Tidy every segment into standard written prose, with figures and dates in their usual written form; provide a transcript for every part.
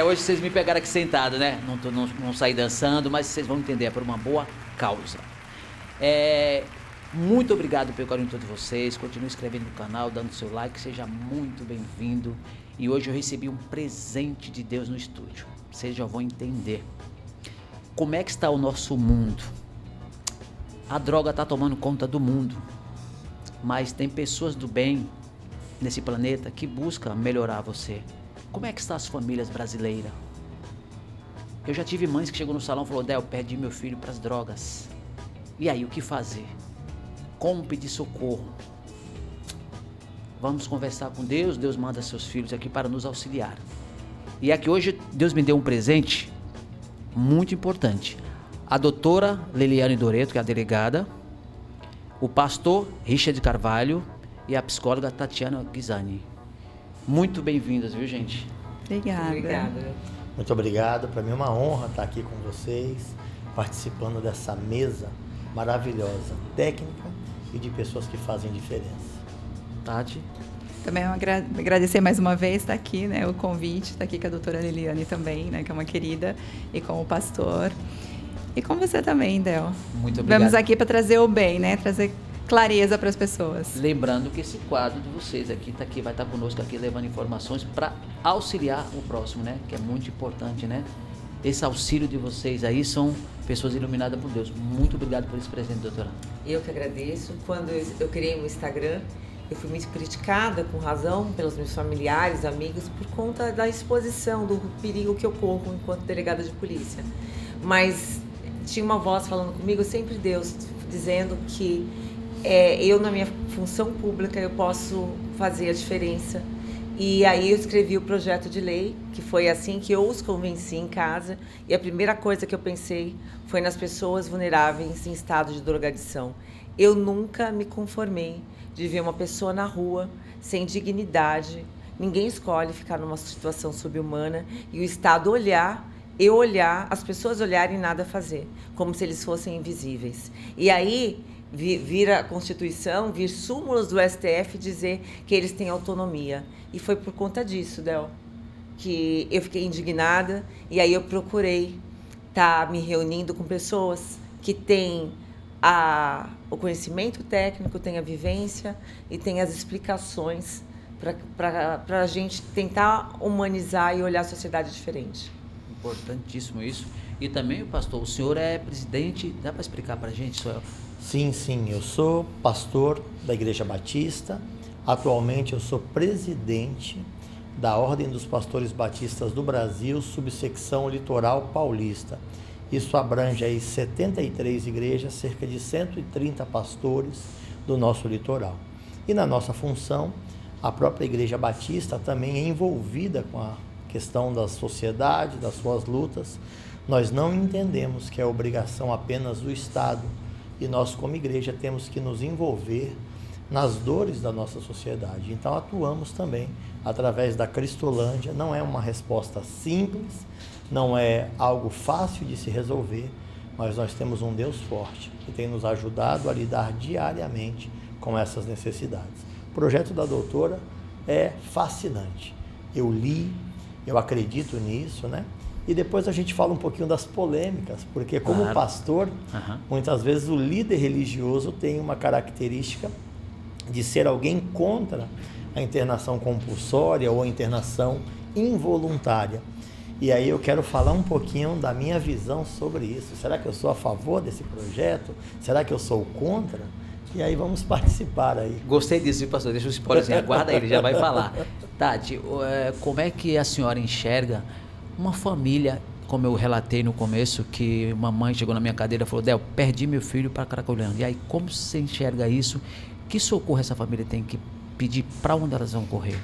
Hoje vocês me pegaram aqui sentado, né? Não saí dançando, mas vocês vão entender, é por uma boa causa. Muito obrigado pelo carinho de todos vocês. Continue inscrevendo no canal, dando seu like, seja muito bem-vindo. E hoje eu recebi um presente de Deus no estúdio. Vocês já vão entender como é que está o nosso mundo. A droga está tomando conta do mundo, mas tem pessoas do bem nesse planeta que buscam melhorar você. Como é que estão as famílias brasileiras? Eu já tive mães que chegou no salão e falou: Del, perdi meu filho para as drogas. E aí, o que fazer? Como pedir socorro? Vamos conversar com Deus. Deus manda seus filhos aqui para nos auxiliar. E aqui hoje Deus me deu um presente muito importante. A doutora Leliane Doreto, que é a delegada, o pastor Richard Carvalho e a psicóloga Tatiana Ghisani. Muito bem-vindas, viu, gente? Obrigada. Muito obrigado. Para mim é uma honra estar aqui com vocês, participando dessa mesa maravilhosa, técnica e de pessoas que fazem diferença. Tati? Também agradecer mais uma vez estar aqui, né, o convite, estar aqui com a doutora Leliane também, né, que é uma querida, e com o pastor. E com você também, Del. Muito obrigado. Vamos aqui para trazer o bem, né, trazer clareza para as pessoas. Lembrando que esse quadro de vocês aqui, vai estar conosco aqui levando informações para auxiliar o próximo, né? Que é muito importante, né? Esse auxílio de vocês aí são pessoas iluminadas por Deus. Muito obrigado por esse presente, doutora. Eu que agradeço. Quando eu criei o Instagram, eu fui muito criticada, com razão, pelos meus familiares, amigos, por conta da exposição, do perigo que eu corro enquanto delegada de polícia. Mas tinha uma voz falando comigo, sempre Deus, dizendo que eu, na minha função pública, eu posso fazer a diferença. E aí eu escrevi o projeto de lei, que foi assim que eu os convenci em casa. E a primeira coisa que eu pensei foi nas pessoas vulneráveis em estado de drogadição. Eu nunca me conformei de ver uma pessoa na rua sem dignidade. Ninguém escolhe ficar numa situação subhumana e o Estado olhar, as pessoas olharem e nada fazer, como se eles fossem invisíveis. E aí vir a Constituição, vir súmulas do STF dizer que eles têm autonomia. E foi por conta disso, Del, que eu fiquei indignada e aí eu procurei estar me reunindo com pessoas que têm o conhecimento técnico, têm a vivência e têm as explicações para a gente tentar humanizar e olhar a sociedade diferente. Importantíssimo isso. E também, pastor, o senhor é presidente, dá para explicar para a gente, senhor? Sim, eu sou pastor da Igreja Batista. Atualmente eu sou presidente da Ordem dos Pastores Batistas do Brasil, subsecção Litoral Paulista. Isso abrange aí 73 igrejas, cerca de 130 pastores do nosso litoral. E na nossa função, a própria Igreja Batista também é envolvida com a questão da sociedade, das suas lutas. Nós não entendemos que é obrigação apenas do Estado e nós, como igreja, temos que nos envolver nas dores da nossa sociedade. Então, atuamos também através da Cristolândia. Não é uma resposta simples, não é algo fácil de se resolver, mas nós temos um Deus forte que tem nos ajudado a lidar diariamente com essas necessidades. O projeto da doutora é fascinante. Eu li, eu acredito nisso, né? E depois a gente fala um pouquinho das polêmicas, porque como pastor, muitas vezes o líder religioso tem uma característica de ser alguém contra a internação compulsória ou a internação involuntária. E aí eu quero falar um pouquinho da minha visão sobre isso. Será que eu sou a favor desse projeto? Será que eu sou contra? E aí vamos participar aí. Gostei disso, pastor. Deixa o spoiler assim, aguarda aí, ele já vai falar. Tati, como é que a senhora enxerga uma família, como eu relatei no começo, que uma mãe chegou na minha cadeira e falou: Del, perdi meu filho para Cracolândia. E aí, como você enxerga isso? Que socorro essa família tem que pedir? Para onde elas vão correr?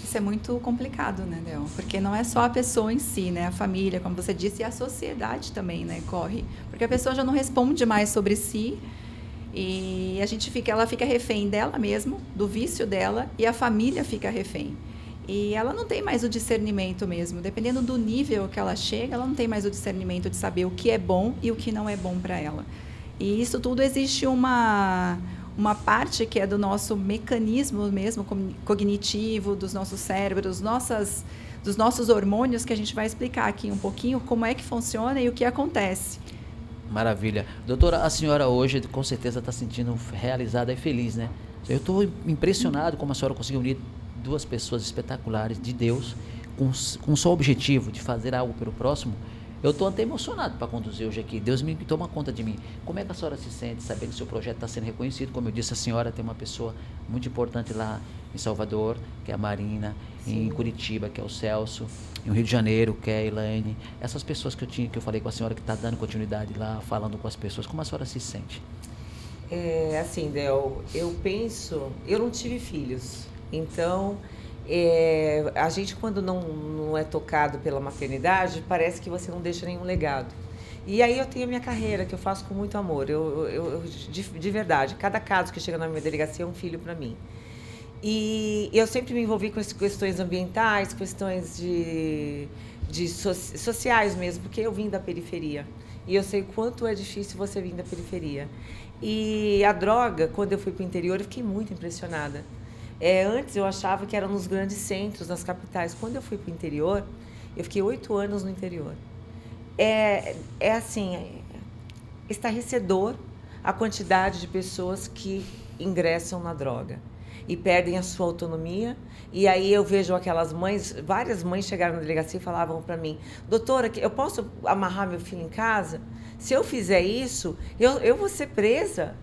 Isso é muito complicado, né, Del? Porque não é só a pessoa em si, né? A família, como você disse, e a sociedade também, né? Corre. Porque a pessoa já não responde mais sobre si e ela fica refém dela mesma, do vício dela, e a família fica refém. E ela não tem mais o discernimento mesmo. Dependendo do nível que ela chega, ela não tem mais o discernimento de saber o que é bom e o que não é bom para ela. E isso tudo existe uma uma parte que é do nosso mecanismo mesmo cognitivo, dos nossos cérebros, dos nossos hormônios, que a gente vai explicar aqui um pouquinho como é que funciona e o que acontece. Maravilha. Doutora, a senhora hoje com certeza está se sentindo realizada e feliz, né? Eu estou impressionado como a senhora conseguiu unir duas pessoas espetaculares de Deus com um só objetivo de fazer algo pelo próximo. Eu estou até emocionado para conduzir hoje aqui. Deus me toma conta de mim. Como é que a senhora se sente sabendo que o seu projeto está sendo reconhecido? Como eu disse, a senhora tem uma pessoa muito importante lá em Salvador, que é a Marina, em Curitiba, que é o Celso, em Rio de Janeiro, que é a Elaine. Essas pessoas que eu falei com a senhora, que está dando continuidade lá, falando com as pessoas. Como a senhora se sente? Assim, Del, eu penso... Eu não tive filhos, então... a gente, quando não é tocado pela maternidade, parece que você não deixa nenhum legado. E aí eu tenho a minha carreira, que eu faço com muito amor. De verdade, cada caso que chega na minha delegacia é um filho para mim. E eu sempre me envolvi com questões ambientais, questões sociais mesmo, porque eu vim da periferia. E eu sei o quanto é difícil você vir da periferia. E a droga, quando eu fui para o interior, eu fiquei muito impressionada. Antes eu achava que era nos grandes centros, nas capitais. Quando eu fui para o interior, eu fiquei 8 anos no interior. Assim, estarrecedor a quantidade de pessoas que ingressam na droga e perdem a sua autonomia. E aí eu vejo aquelas mães, várias mães chegaram na delegacia e falavam para mim: doutora, eu posso amarrar meu filho em casa? Se eu fizer isso, eu vou ser presa.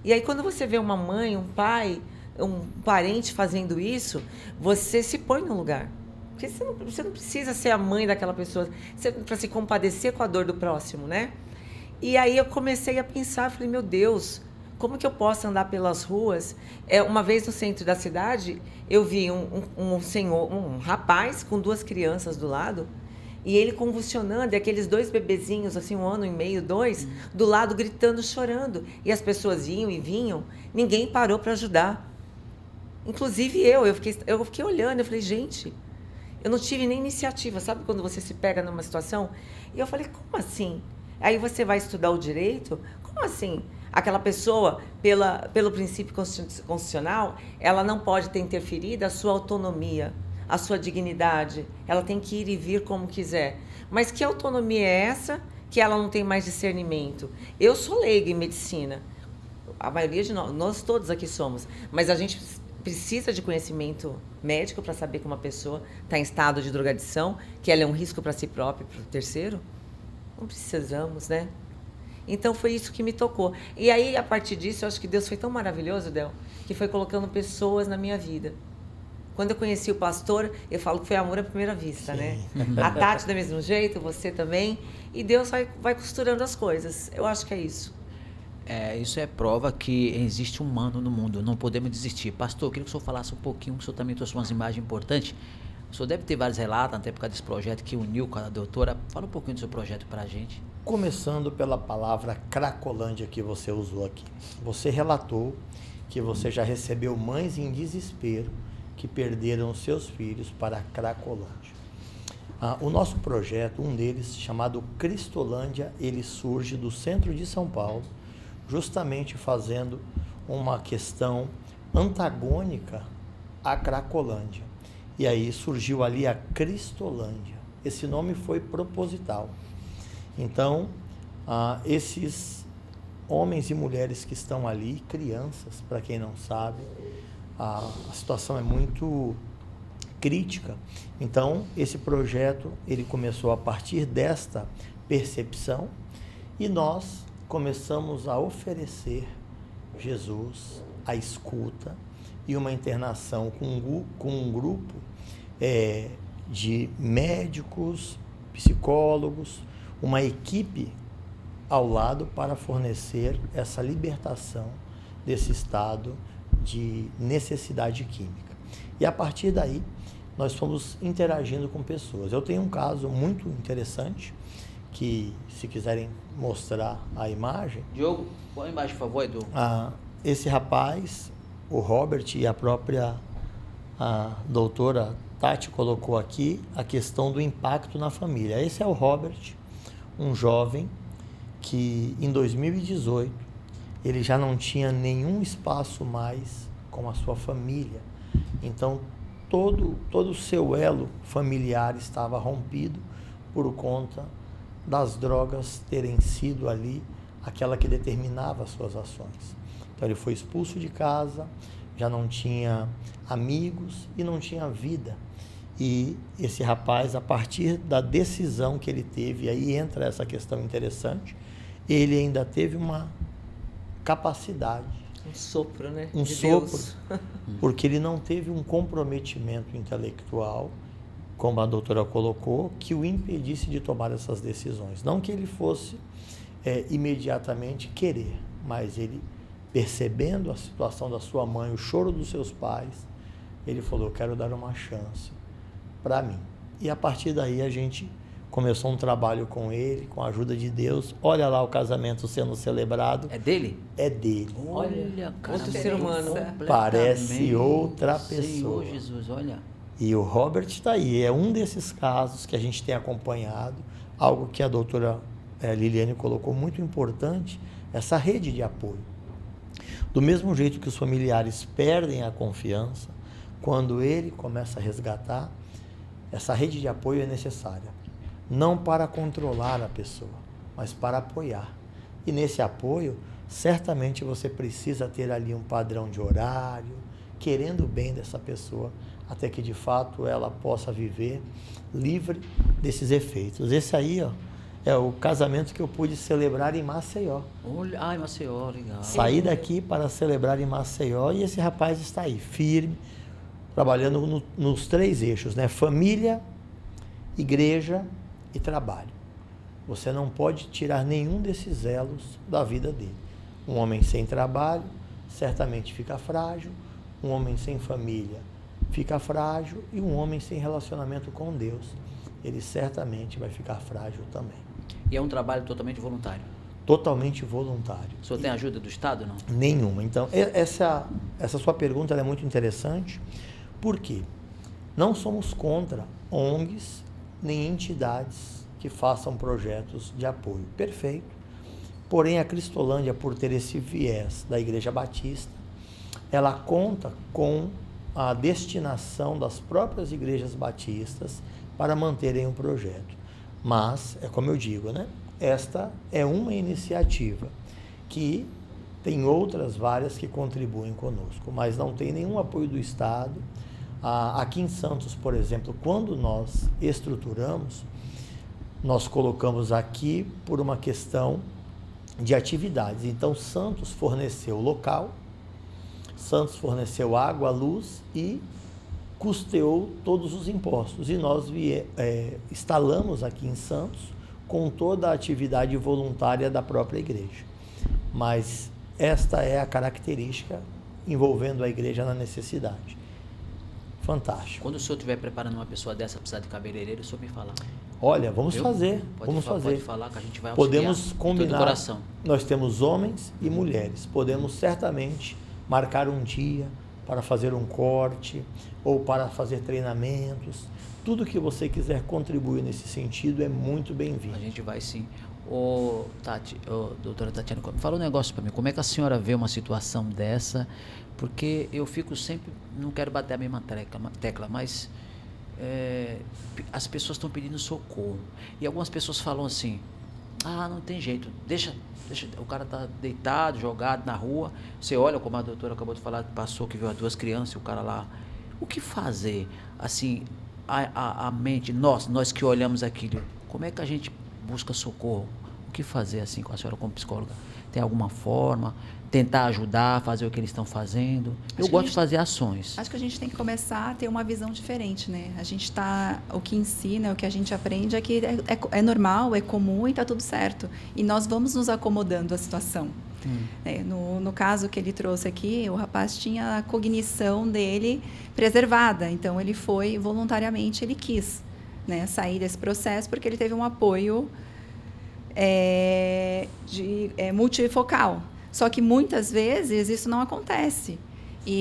E aí quando você vê uma mãe, um pai, um parente fazendo isso, você se põe no lugar. Porque você não precisa ser a mãe daquela pessoa para se compadecer com a dor do próximo, né? E aí eu comecei a pensar, falei, meu Deus, como que eu posso andar pelas ruas? Uma vez no centro da cidade, eu vi um rapaz com 2 crianças do lado, e ele convulsionando, e aqueles 2 bebezinhos, assim, 1 ano e meio, 2, do lado gritando, chorando. E as pessoas iam e vinham, ninguém parou para ajudar. Inclusive eu fiquei olhando, eu falei, gente, eu não tive nem iniciativa, sabe quando você se pega numa situação? E eu falei, como assim? Aí você vai estudar o direito? Como assim? Aquela pessoa, pelo princípio constitucional, ela não pode ter interferido a sua autonomia, a sua dignidade. Ela tem que ir e vir como quiser. Mas que autonomia é essa que ela não tem mais discernimento? Eu sou leiga em medicina. A maioria de nós todos aqui somos. Mas a gente precisa de conhecimento médico para saber que uma pessoa está em estado de drogadição, que ela é um risco para si própria e para o terceiro. Não precisamos, né? Então foi isso que me tocou. E aí, a partir disso, eu acho que Deus foi tão maravilhoso, Del, que foi colocando pessoas na minha vida. Quando eu conheci o pastor, eu falo que foi amor à primeira vista, né? A Tati do mesmo jeito, você também. E Deus vai costurando as coisas. Eu acho que é isso. Isso é prova que existe um humano no mundo, não podemos desistir. Pastor, eu queria que o senhor falasse um pouquinho, que o senhor também trouxe umas imagens importantes. O senhor deve ter vários relatos, até por causa desse projeto que uniu com a doutora. Fala um pouquinho do seu projeto para a gente. Começando pela palavra Cracolândia que você usou aqui. Você relatou que você já recebeu mães em desespero que perderam seus filhos para a Cracolândia. O nosso projeto, um deles, chamado Cristolândia, ele surge do centro de São Paulo, justamente fazendo uma questão antagônica à Cracolândia. E aí surgiu ali a Cristolândia. Esse nome foi proposital. Então, esses homens e mulheres que estão ali, crianças, para quem não sabe, a situação é muito crítica. Então, esse projeto, ele começou a partir desta percepção e nós começamos a oferecer Jesus, a escuta e uma internação com um grupo de médicos, psicólogos, uma equipe ao lado para fornecer essa libertação desse estado de necessidade química. E a partir daí, nós fomos interagindo com pessoas. Eu tenho um caso muito interessante, que se quiserem mostrar a imagem... Diogo, põe a imagem, por favor, Edu. Esse rapaz, o Robert, e a própria doutora Tati colocou aqui a questão do impacto na família. Esse é o Robert, um jovem que em 2018 ele já não tinha nenhum espaço mais com a sua família. Então, todo o seu elo familiar estava rompido por conta das drogas terem sido ali aquela que determinava as suas ações. Então, ele foi expulso de casa, já não tinha amigos e não tinha vida. E esse rapaz, a partir da decisão que ele teve, aí entra essa questão interessante, ele ainda teve uma capacidade. Um sopro, né? Um de sopro, Deus. porque ele não teve um comprometimento intelectual, como a doutora colocou, que o impedisse de tomar essas decisões. Não que ele fosse imediatamente querer, mas ele, percebendo a situação da sua mãe, o choro dos seus pais, ele falou, eu quero dar uma chance para mim. E a partir daí a gente começou um trabalho com ele, com a ajuda de Deus. Olha lá o casamento sendo celebrado. É dele? É dele. Olha, cara. Outro ser humano. Parece outra pessoa. Senhor Jesus, olha. E o Robert está aí. É um desses casos que a gente tem acompanhado. Algo que a doutora Liliane colocou muito importante, essa rede de apoio. Do mesmo jeito que os familiares perdem a confiança, quando ele começa a resgatar, essa rede de apoio é necessária. Não para controlar a pessoa, mas para apoiar. E nesse apoio, certamente você precisa ter ali um padrão de horário, querendo o bem dessa pessoa, até que de fato ela possa viver livre desses efeitos. Esse aí, ó, é o casamento que eu pude celebrar em Maceió. Olha, em Maceió, legal. Saí daqui para celebrar em Maceió e esse rapaz está aí, firme, trabalhando nos 3 eixos, né? Família, igreja e trabalho. Você não pode tirar nenhum desses elos da vida dele. Um homem sem trabalho certamente fica frágil, um homem sem família fica frágil e um homem sem relacionamento com Deus, ele certamente vai ficar frágil também. E é um trabalho totalmente voluntário? Totalmente voluntário. O senhor tem ajuda do Estado, não? Nenhuma. Então, essa sua pergunta é muito interessante. Por quê? Não somos contra ONGs nem entidades que façam projetos de apoio. Perfeito. Porém, a Cristolândia, por ter esse viés da Igreja Batista, ela conta com a destinação das próprias igrejas batistas para manterem o projeto. Mas, é como eu digo, né? Esta é uma iniciativa que tem outras várias que contribuem conosco, mas não tem nenhum apoio do Estado. Aqui em Santos, por exemplo, quando nós estruturamos, nós colocamos aqui por uma questão de atividades. Então, Santos forneceu local, Santos forneceu água, luz e custeou todos os impostos. E nós instalamos aqui em Santos com toda a atividade voluntária da própria igreja. Mas esta é a característica envolvendo a igreja na necessidade. Fantástico. Quando o senhor estiver preparando uma pessoa dessa, precisar de cabeleireiro, o senhor me fala. Olha, vamos Viu? fazer. Pode falar que a gente vai auxiliar. Podemos combinar. De todo coração. Nós temos homens e mulheres. Podemos certamente marcar um dia para fazer um corte ou para fazer treinamentos. Tudo que você quiser contribuir nesse sentido é muito bem-vindo. A gente vai sim. Doutora Tatiana, fala um negócio para mim. Como é que a senhora vê uma situação dessa? Porque eu fico sempre, não quero bater a mesma tecla, mas as pessoas estão pedindo socorro. E algumas pessoas falam assim, não tem jeito, deixa, o cara tá deitado, jogado na rua. Você olha, como a doutora acabou de falar, passou que viu as 2 crianças e o cara lá. O que fazer? Assim, a mente, nós que olhamos aquilo, como é que a gente busca socorro? O que fazer assim com a senhora como psicóloga? Tem alguma forma? Tentar ajudar, fazer o que eles estão fazendo? Eu gosto de fazer ações. Acho que a gente tem que começar a ter uma visão diferente, né? A gente o que ensina, o que a gente aprende é que é normal, é comum e está tudo certo. E nós vamos nos acomodando à situação. No caso que ele trouxe aqui, o rapaz tinha a cognição dele preservada. Então, ele foi voluntariamente, ele quis, né, sair desse processo porque ele teve um apoio multifocal. Só que muitas vezes isso não acontece.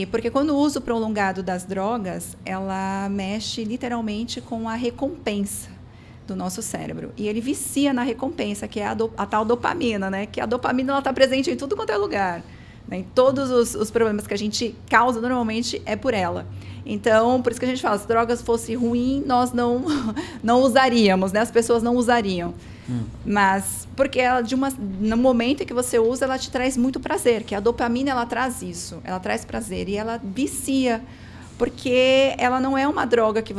Porque quando o uso prolongado das drogas, ela mexe literalmente com a recompensa. do nosso cérebro. E ele vicia na recompensa, que é a tal dopamina, né? Que a dopamina está presente em tudo quanto é lugar. Né? Em todos os problemas que a gente causa, normalmente, é por ela. Então, por isso que a gente fala, se drogas fosse ruim, nós não usaríamos, né? As pessoas não usariam. Mas, porque ela, no momento em que você usa, ela te traz muito prazer, que a dopamina, ela traz isso, ela traz prazer e ela vicia, porque ela não é uma droga que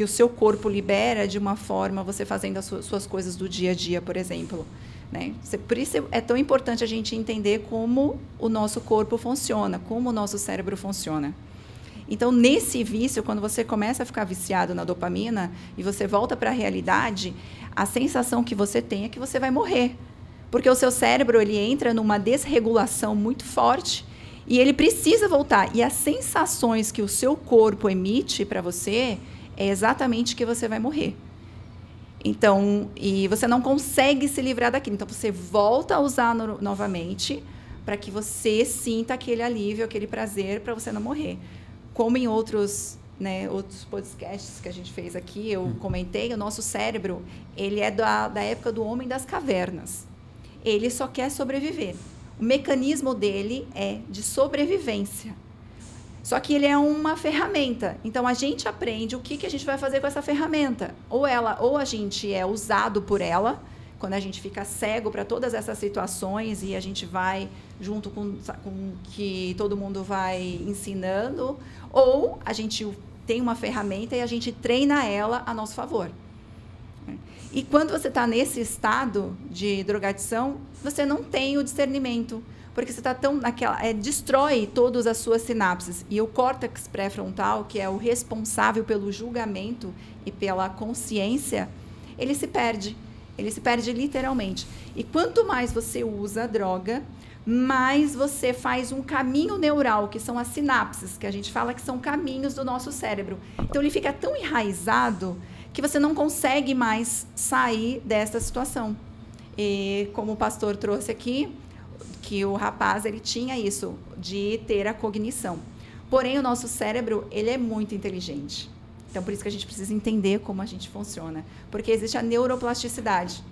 o seu corpo libera de uma forma, você fazendo as suas coisas do dia a dia, por exemplo. Né? Por isso é tão importante a gente entender como o nosso corpo funciona, como o nosso cérebro funciona. Então, nesse vício, quando você começa a ficar viciado na dopamina e você volta para a realidade, a sensação que você tem é que você vai morrer. Porque o seu cérebro ele entra numa desregulação muito forte e ele precisa voltar. E as sensações que o seu corpo emite para você é exatamente que você vai morrer. Então, e você não consegue se livrar daquilo. Então, você volta a usar novamente para que você sinta aquele alívio, aquele prazer, para você não morrer. Como em outros podcasts que a gente fez aqui, eu comentei, o nosso cérebro, ele é da época do homem das cavernas. Ele só quer sobreviver. O mecanismo dele é de sobrevivência. Só que ele é uma ferramenta. Então, a gente aprende o que a gente vai fazer com essa ferramenta. Ou a gente é usado por ela, quando a gente fica cego para todas essas situações e a gente vai junto com que todo mundo vai ensinando, ou a gente tem uma ferramenta e a gente treina ela a nosso favor. E quando você está nesse estado de drogadição, você não tem o discernimento, porque você está tão destrói todas as suas sinapses. E o córtex pré-frontal, que é o responsável pelo julgamento e pela consciência, ele se perde. Ele se perde literalmente. E quanto mais você usa a droga, mais você faz um caminho neural, que são as sinapses, que a gente fala que são caminhos do nosso cérebro. Então, ele fica tão enraizado que você não consegue mais sair dessa situação. E como o pastor trouxe aqui, que o rapaz ele tinha isso, de ter a cognição. Porém, o nosso cérebro ele é muito inteligente. Então, por isso que a gente precisa entender como a gente funciona. Porque existe a neuroplasticidade.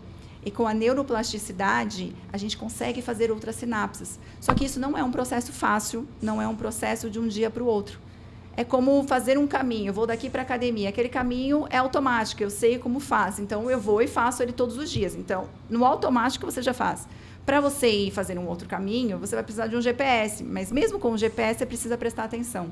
E com a neuroplasticidade, a gente consegue fazer outras sinapses. Só que isso não é um processo fácil, não é um processo de um dia para o outro. É como fazer um caminho. Eu vou daqui para a academia. Aquele caminho é automático, eu sei como faz. Então, eu vou e faço ele todos os dias. Então, no automático, você já faz. Para você ir fazer um outro caminho, você vai precisar de um GPS. Mas mesmo com o GPS, você precisa prestar atenção.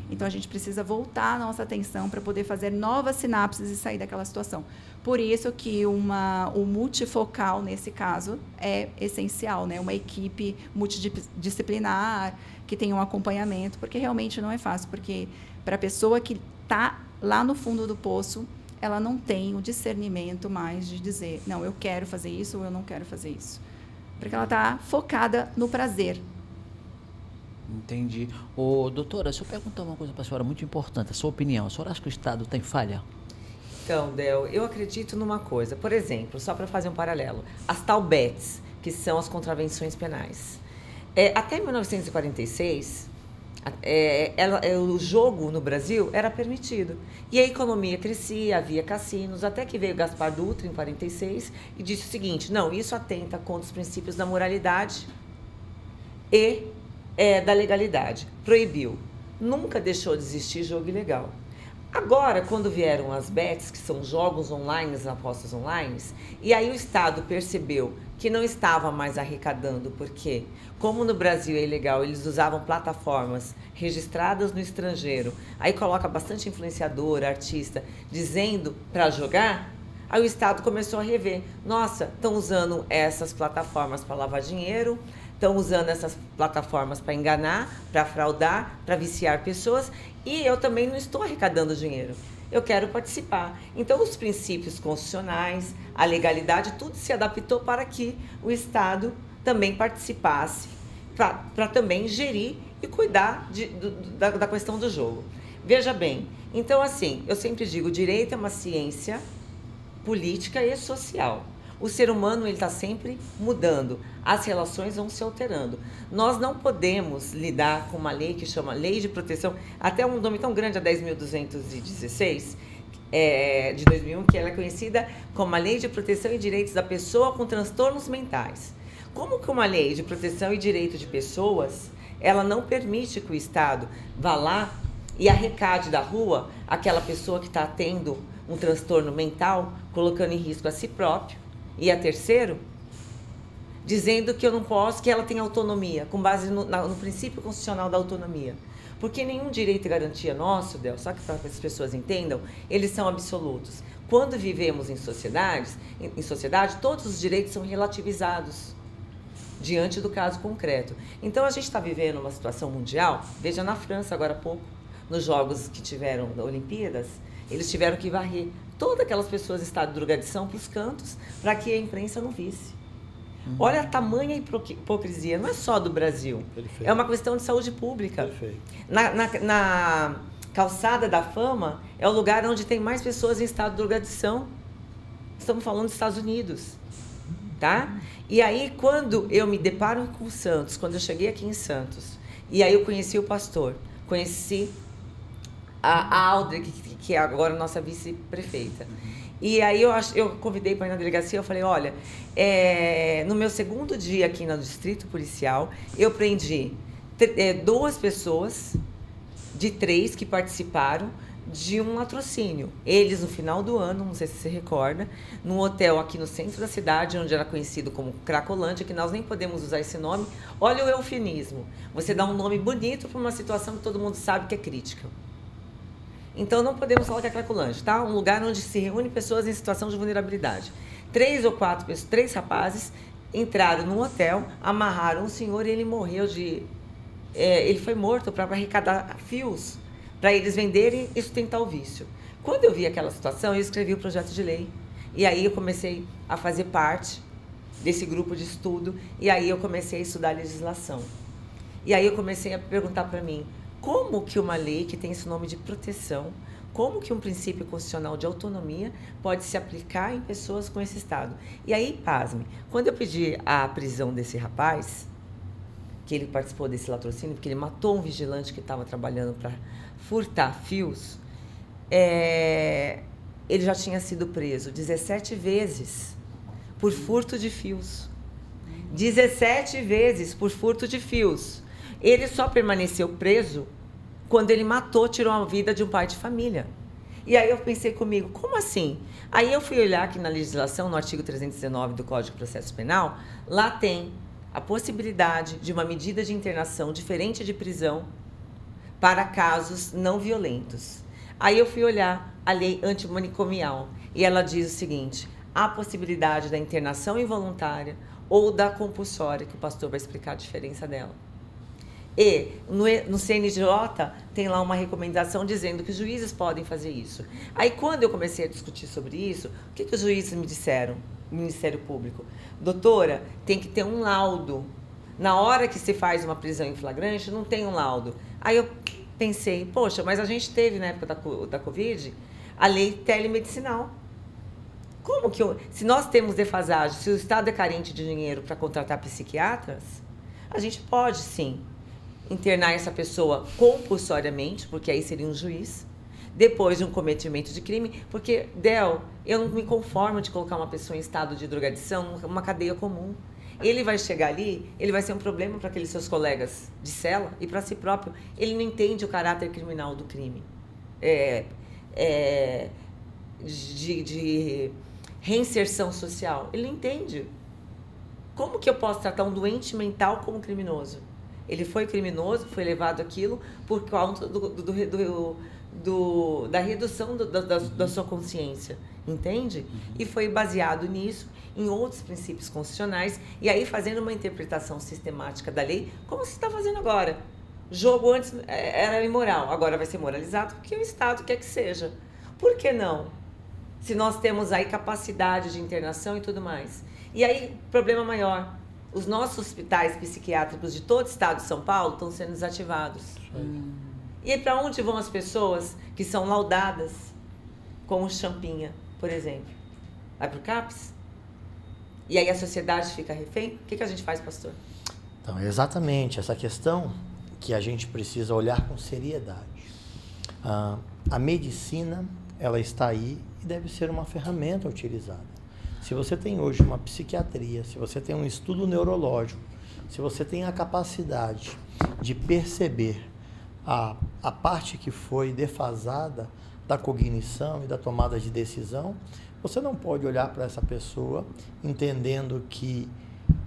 Então, a gente precisa voltar a nossa atenção para poder fazer novas sinapses e sair daquela situação. Por isso que o multifocal, nesse caso, é essencial, né? Uma equipe multidisciplinar, que tem um acompanhamento, porque realmente não é fácil. Porque para a pessoa que está lá no fundo do poço, ela não tem o discernimento mais de dizer, não, eu quero fazer isso ou eu não quero fazer isso. Porque ela está focada no prazer. Entendi. Doutora, se eu perguntar uma coisa para a senhora muito importante, a sua opinião, a senhora acha que o Estado tem falha? Então, Del, eu acredito numa coisa. Por exemplo, só para fazer um paralelo, as TAUBETs, que são as contravenções penais. Até 1946, o jogo no Brasil era permitido. E a economia crescia, havia cassinos, até que veio Gaspar Dutra, em 46, e disse o seguinte, não, isso atenta contra os princípios da moralidade e da legalidade. Proibiu. Nunca deixou de existir jogo ilegal. Agora, quando vieram as bets, que são jogos online, as apostas online, e aí o Estado percebeu que não estava mais arrecadando, porque, como no Brasil é ilegal, eles usavam plataformas registradas no estrangeiro, aí coloca bastante influenciador, artista, dizendo para jogar, aí o Estado começou a rever. Nossa, estão usando essas plataformas para lavar dinheiro, estão usando essas plataformas para enganar, para fraudar, para viciar pessoas, e eu também não estou arrecadando dinheiro. Eu quero participar. Então, os princípios constitucionais, a legalidade, tudo se adaptou para que o Estado também participasse, para também gerir e cuidar da questão do jogo. Veja bem, então assim, eu sempre digo, o direito é uma ciência política e social. O ser humano ele está sempre mudando, as relações vão se alterando. Nós não podemos lidar com uma lei que chama Lei de Proteção, até um nome tão grande, a 10.216, de 2001, que ela é conhecida como a Lei de Proteção e Direitos da Pessoa com Transtornos Mentais. Como que uma lei de proteção e direito de pessoas, ela não permite que o Estado vá lá e arrecade da rua aquela pessoa que está tendo um transtorno mental, colocando em risco a si próprio e a terceiro, dizendo que eu não posso, que ela tem autonomia, com base no princípio constitucional da autonomia. Porque nenhum direito e garantia nosso, Del, só que para que as pessoas entendam, eles são absolutos. Quando vivemos em sociedade, todos os direitos são relativizados diante do caso concreto. Então, a gente está vivendo uma situação mundial, veja na França agora há pouco, nos jogos que tiveram da Olimpíadas, eles tiveram que varrer todas aquelas pessoas em estado de drogadição para os cantos, para que a imprensa não visse. Olha a tamanha hipocrisia, não é só do Brasil. Perfeito. É uma questão de saúde pública. Perfeito. Na Calçada da Fama é o lugar onde tem mais pessoas em estado de drogadição. Estamos falando dos Estados Unidos. Tá? E aí, quando eu me deparo com Santos, quando eu cheguei aqui em Santos, e aí eu conheci o pastor, conheci a Audrey, que é agora a nossa vice-prefeita. E aí eu convidei para ir na delegacia, eu falei, olha, no meu segundo dia aqui no Distrito Policial, eu prendi 2 pessoas de 3 que participaram de um latrocínio. Eles, no final do ano, não sei se você recorda, num hotel aqui no centro da cidade, onde era conhecido como Cracolândia, que nós nem podemos usar esse nome. Olha o eufemismo. Você dá um nome bonito para uma situação que todo mundo sabe que é crítica. Então, não podemos falar que é Cracolândia, tá? Um lugar onde se reúne pessoas em situação de vulnerabilidade. 3 ou 4 pessoas, 3 rapazes entraram num hotel, amarraram um senhor e ele morreu ele foi morto para arrecadar fios, para eles venderem e sustentar o vício. Quando eu vi aquela situação, eu escrevi o projeto de lei. E aí eu comecei a fazer parte desse grupo de estudo, e aí eu comecei a estudar legislação. E aí eu comecei a perguntar para mim, como que uma lei que tem esse nome de proteção, como que um princípio constitucional de autonomia pode se aplicar em pessoas com esse estado? E aí, pasme, quando eu pedi a prisão desse rapaz, que ele participou desse latrocínio, porque ele matou um vigilante que estava trabalhando para furtar fios, ele já tinha sido preso 17 vezes por furto de fios. 17 vezes por furto de fios. Ele só permaneceu preso quando ele tirou a vida de um pai de família. E aí eu pensei comigo, como assim? Aí eu fui olhar aqui na legislação, no artigo 319 do Código de Processo Penal, lá tem a possibilidade de uma medida de internação diferente de prisão para casos não violentos. Aí eu fui olhar a lei antimanicomial e ela diz o seguinte, há possibilidade da internação involuntária ou da compulsória, que o pastor vai explicar a diferença dela. E no CNJ tem lá uma recomendação dizendo que os juízes podem fazer isso. Aí quando eu comecei a discutir sobre isso, o que os juízes me disseram, o Ministério Público? Doutora, tem que ter um laudo. Na hora que se faz uma prisão em flagrante, não tem um laudo. Aí eu pensei, poxa, mas a gente teve na época da Covid a lei telemedicinal. Como que se nós temos defasagem, se o Estado é carente de dinheiro para contratar psiquiatras, a gente pode sim internar essa pessoa compulsoriamente, porque aí seria um juiz, depois de um cometimento de crime, porque, Del, eu não me conformo de colocar uma pessoa em estado de drogadição numa cadeia comum. Ele vai chegar ali, ele vai ser um problema para aqueles seus colegas de cela e para si próprio. Ele não entende o caráter criminal do crime. De reinserção social. Ele não entende. Como que eu posso tratar um doente mental como criminoso? Ele foi criminoso, foi levado àquilo por causa da redução da sua consciência, entende? E foi baseado nisso, em outros princípios constitucionais, e aí fazendo uma interpretação sistemática da lei, como se está fazendo agora. Jogo antes era imoral, agora vai ser moralizado porque o Estado quer que seja. Por que não? Se nós temos aí capacidade de internação e tudo mais. E aí, problema maior, os nossos hospitais psiquiátricos de todo o estado de São Paulo estão sendo desativados. E para onde vão as pessoas que são laudadas com o Champinha, por exemplo? Vai para o CAPS? E aí a sociedade fica refém? O que a gente faz, pastor? Então, é exatamente essa questão que a gente precisa olhar com seriedade. A medicina, ela está aí e deve ser uma ferramenta utilizada. Se você tem hoje uma psiquiatria, se você tem um estudo neurológico, se você tem a capacidade de perceber a parte que foi defasada da cognição e da tomada de decisão, você não pode olhar para essa pessoa entendendo que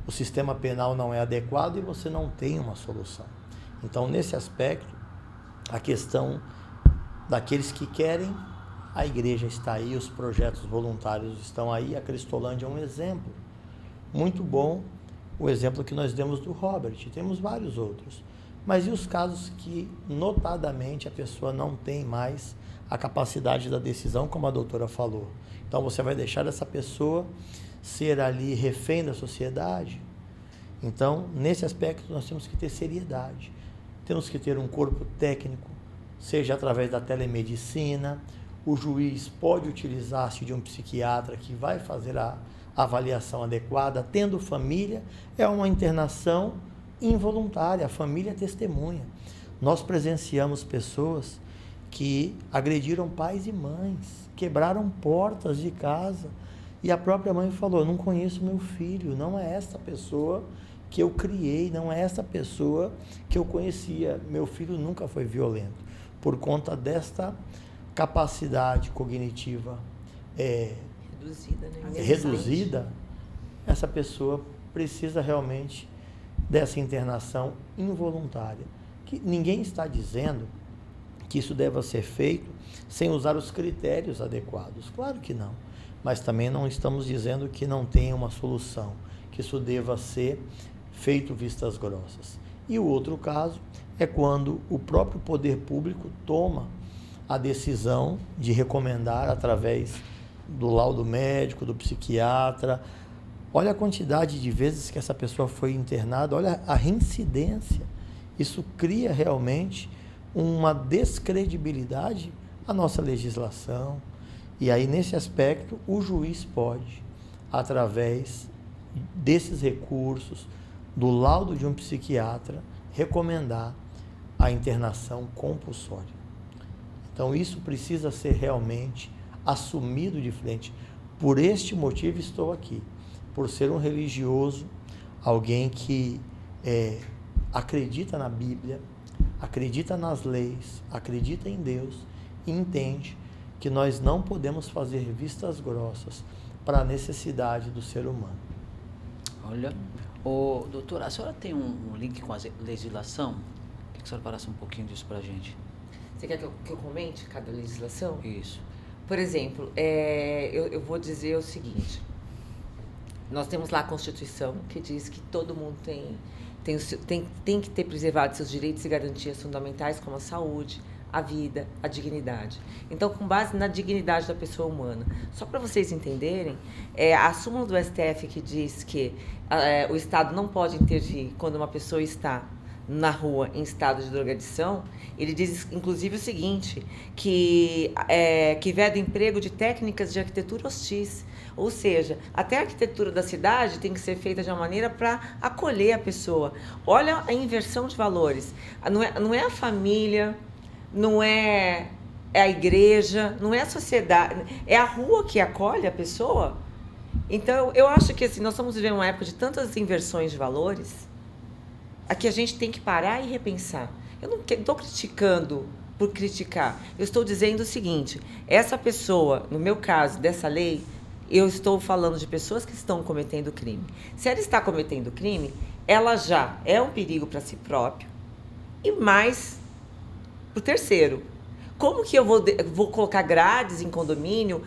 o sistema penal não é adequado e você não tem uma solução. Então, nesse aspecto, a questão daqueles que querem, a igreja está aí, os projetos voluntários estão aí, a Cristolândia é um exemplo muito bom, o exemplo que nós demos do Robert, temos vários outros. Mas e os casos que, notadamente, a pessoa não tem mais a capacidade da decisão, como a doutora falou? Então, você vai deixar essa pessoa ser ali refém da sociedade? Então, nesse aspecto, nós temos que ter seriedade. Temos que ter um corpo técnico, seja através da telemedicina. O juiz pode utilizar-se de um psiquiatra que vai fazer a avaliação adequada. Tendo família, é uma internação involuntária, a família testemunha. Nós presenciamos pessoas que agrediram pais e mães, quebraram portas de casa, e a própria mãe falou: não conheço meu filho, não é esta pessoa que eu criei, não é essa pessoa que eu conhecia, meu filho nunca foi violento. Por conta desta capacidade cognitiva reduzida, essa pessoa precisa realmente dessa internação involuntária, que ninguém está dizendo que isso deva ser feito sem usar os critérios adequados, claro que não, mas também não estamos dizendo que não tenha uma solução, que isso deva ser feito vistas grossas. E o outro caso é quando o próprio poder público toma a decisão de recomendar através do laudo médico, do psiquiatra. Olha a quantidade de vezes que essa pessoa foi internada, olha a reincidência. Isso cria realmente uma descredibilidade à nossa legislação. E aí, nesse aspecto, o juiz pode, através desses recursos, do laudo de um psiquiatra, recomendar a internação compulsória. Então, isso precisa ser realmente assumido de frente. Por este motivo estou aqui, por ser um religioso, alguém que acredita na Bíblia, acredita nas leis, acredita em Deus e entende que nós não podemos fazer vistas grossas para a necessidade do ser humano. Olha, doutora, a senhora tem um link com a legislação? Queria que a senhora falasse um pouquinho disso para a gente. Você quer que eu comente cada legislação? Isso. Por exemplo, eu vou dizer o seguinte. Nós temos lá a Constituição, que diz que todo mundo tem que ter preservado seus direitos e garantias fundamentais, como a saúde, a vida, a dignidade. Então, com base na dignidade da pessoa humana. Só para vocês entenderem, a súmula do STF que diz que o Estado não pode intervir quando uma pessoa está na rua em estado de drogadição, ele diz, inclusive, o seguinte, que veda o emprego de técnicas de arquitetura hostis. Ou seja, até a arquitetura da cidade tem que ser feita de uma maneira para acolher a pessoa. Olha a inversão de valores. Não é a família, não é a igreja, não é a sociedade, é a rua que acolhe a pessoa. Então, eu acho que assim, nós estamos vivendo uma época de tantas inversões de valores, a que a gente tem que parar e repensar. Eu não estou criticando por criticar. Eu estou dizendo o seguinte, essa pessoa, no meu caso, dessa lei, eu estou falando de pessoas que estão cometendo crime. Se ela está cometendo crime, ela já é um perigo para si próprio e mais para o terceiro. Como que eu vou colocar grades em condomínio,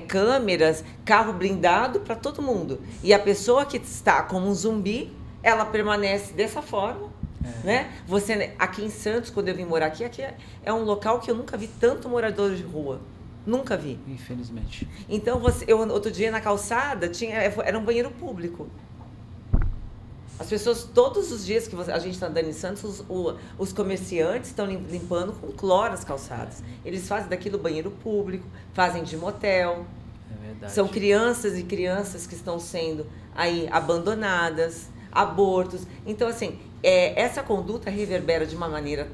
câmeras, carro blindado para todo mundo? E a pessoa que está como um zumbi, ela permanece dessa forma, né? Aqui em Santos, quando eu vim morar aqui é um local que eu nunca vi tanto morador de rua. Nunca vi. Infelizmente. Então, outro dia na calçada, era um banheiro público. As pessoas, todos os dias que a gente está andando em Santos, os comerciantes estão limpando com cloro as calçadas. Eles fazem daquilo banheiro público, fazem de motel. É verdade. São crianças e crianças que estão sendo aí abandonadas, abortos. Então, assim, essa conduta reverbera de uma maneira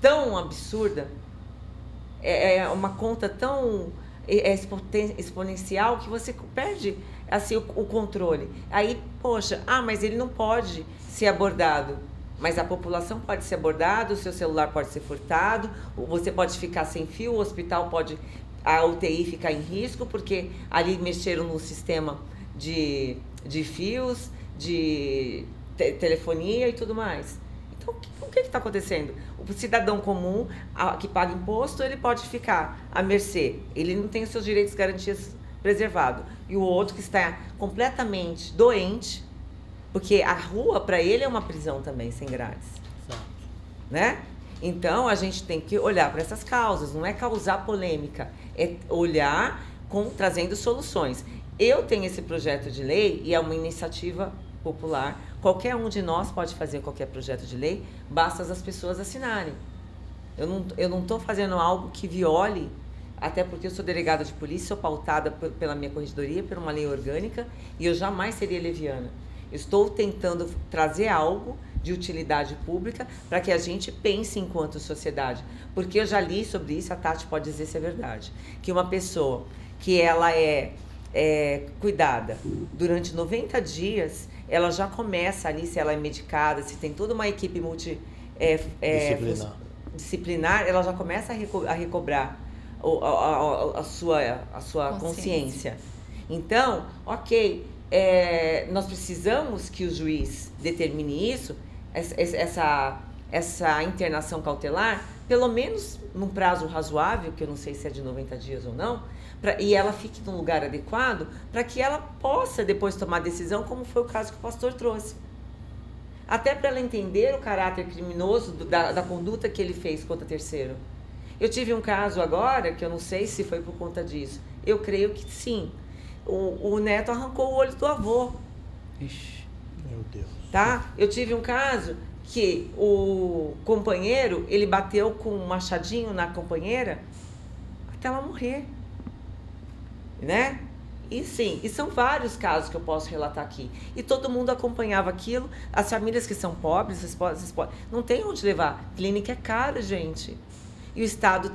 tão absurda é uma conta tão exponencial que você perde assim, o controle. Aí, poxa, mas ele não pode ser abordado. Mas a população pode ser abordada, o seu celular pode ser furtado, você pode ficar sem fio, o hospital pode, a UTI ficar em risco, porque ali mexeram no sistema de fios, de telefonia e tudo mais. Então, o que está acontecendo? O cidadão comum, que paga imposto, ele pode ficar à mercê. Ele não tem os seus direitos e garantias preservados. E o outro que está completamente doente, porque a rua, para ele, é uma prisão também, sem grades. Exato. Né? Então, a gente tem que olhar para essas causas. Não é causar polêmica, é olhar trazendo soluções. Eu tenho esse projeto de lei e é uma iniciativa popular. Qualquer um de nós pode fazer qualquer projeto de lei, basta as pessoas assinarem. Eu não estou fazendo algo que viole, até porque eu sou delegada de polícia, sou pautada pela minha corregedoria, por uma lei orgânica, e eu jamais seria leviana. Estou tentando trazer algo de utilidade pública para que a gente pense enquanto sociedade. Porque eu já li sobre isso, a Tati pode dizer se é verdade, que uma pessoa que ela é cuidada durante 90 dias, ela já começa ali, se ela é medicada, se tem toda uma equipe disciplinar, ela já começa a recobrar a sua consciência. Então, ok, nós precisamos que o juiz determine isso, essa internação cautelar, pelo menos num prazo razoável, que eu não sei se é de 90 dias ou não, e ela fique num lugar adequado, para que ela possa depois tomar decisão, como foi o caso que o pastor trouxe. Até para ela entender o caráter criminoso da conduta que ele fez contra terceiro. Eu tive um caso agora, que eu não sei se foi por conta disso. Eu creio que sim. O neto arrancou o olho do avô. Ixi. Meu Deus. Tá? Eu tive um caso que o companheiro, ele bateu com um machadinho na companheira até ela morrer. Né? E sim, e são vários casos que eu posso relatar aqui. E todo mundo acompanhava aquilo. As famílias que são pobres, não tem onde levar. Clínica é caro, gente. E o Estado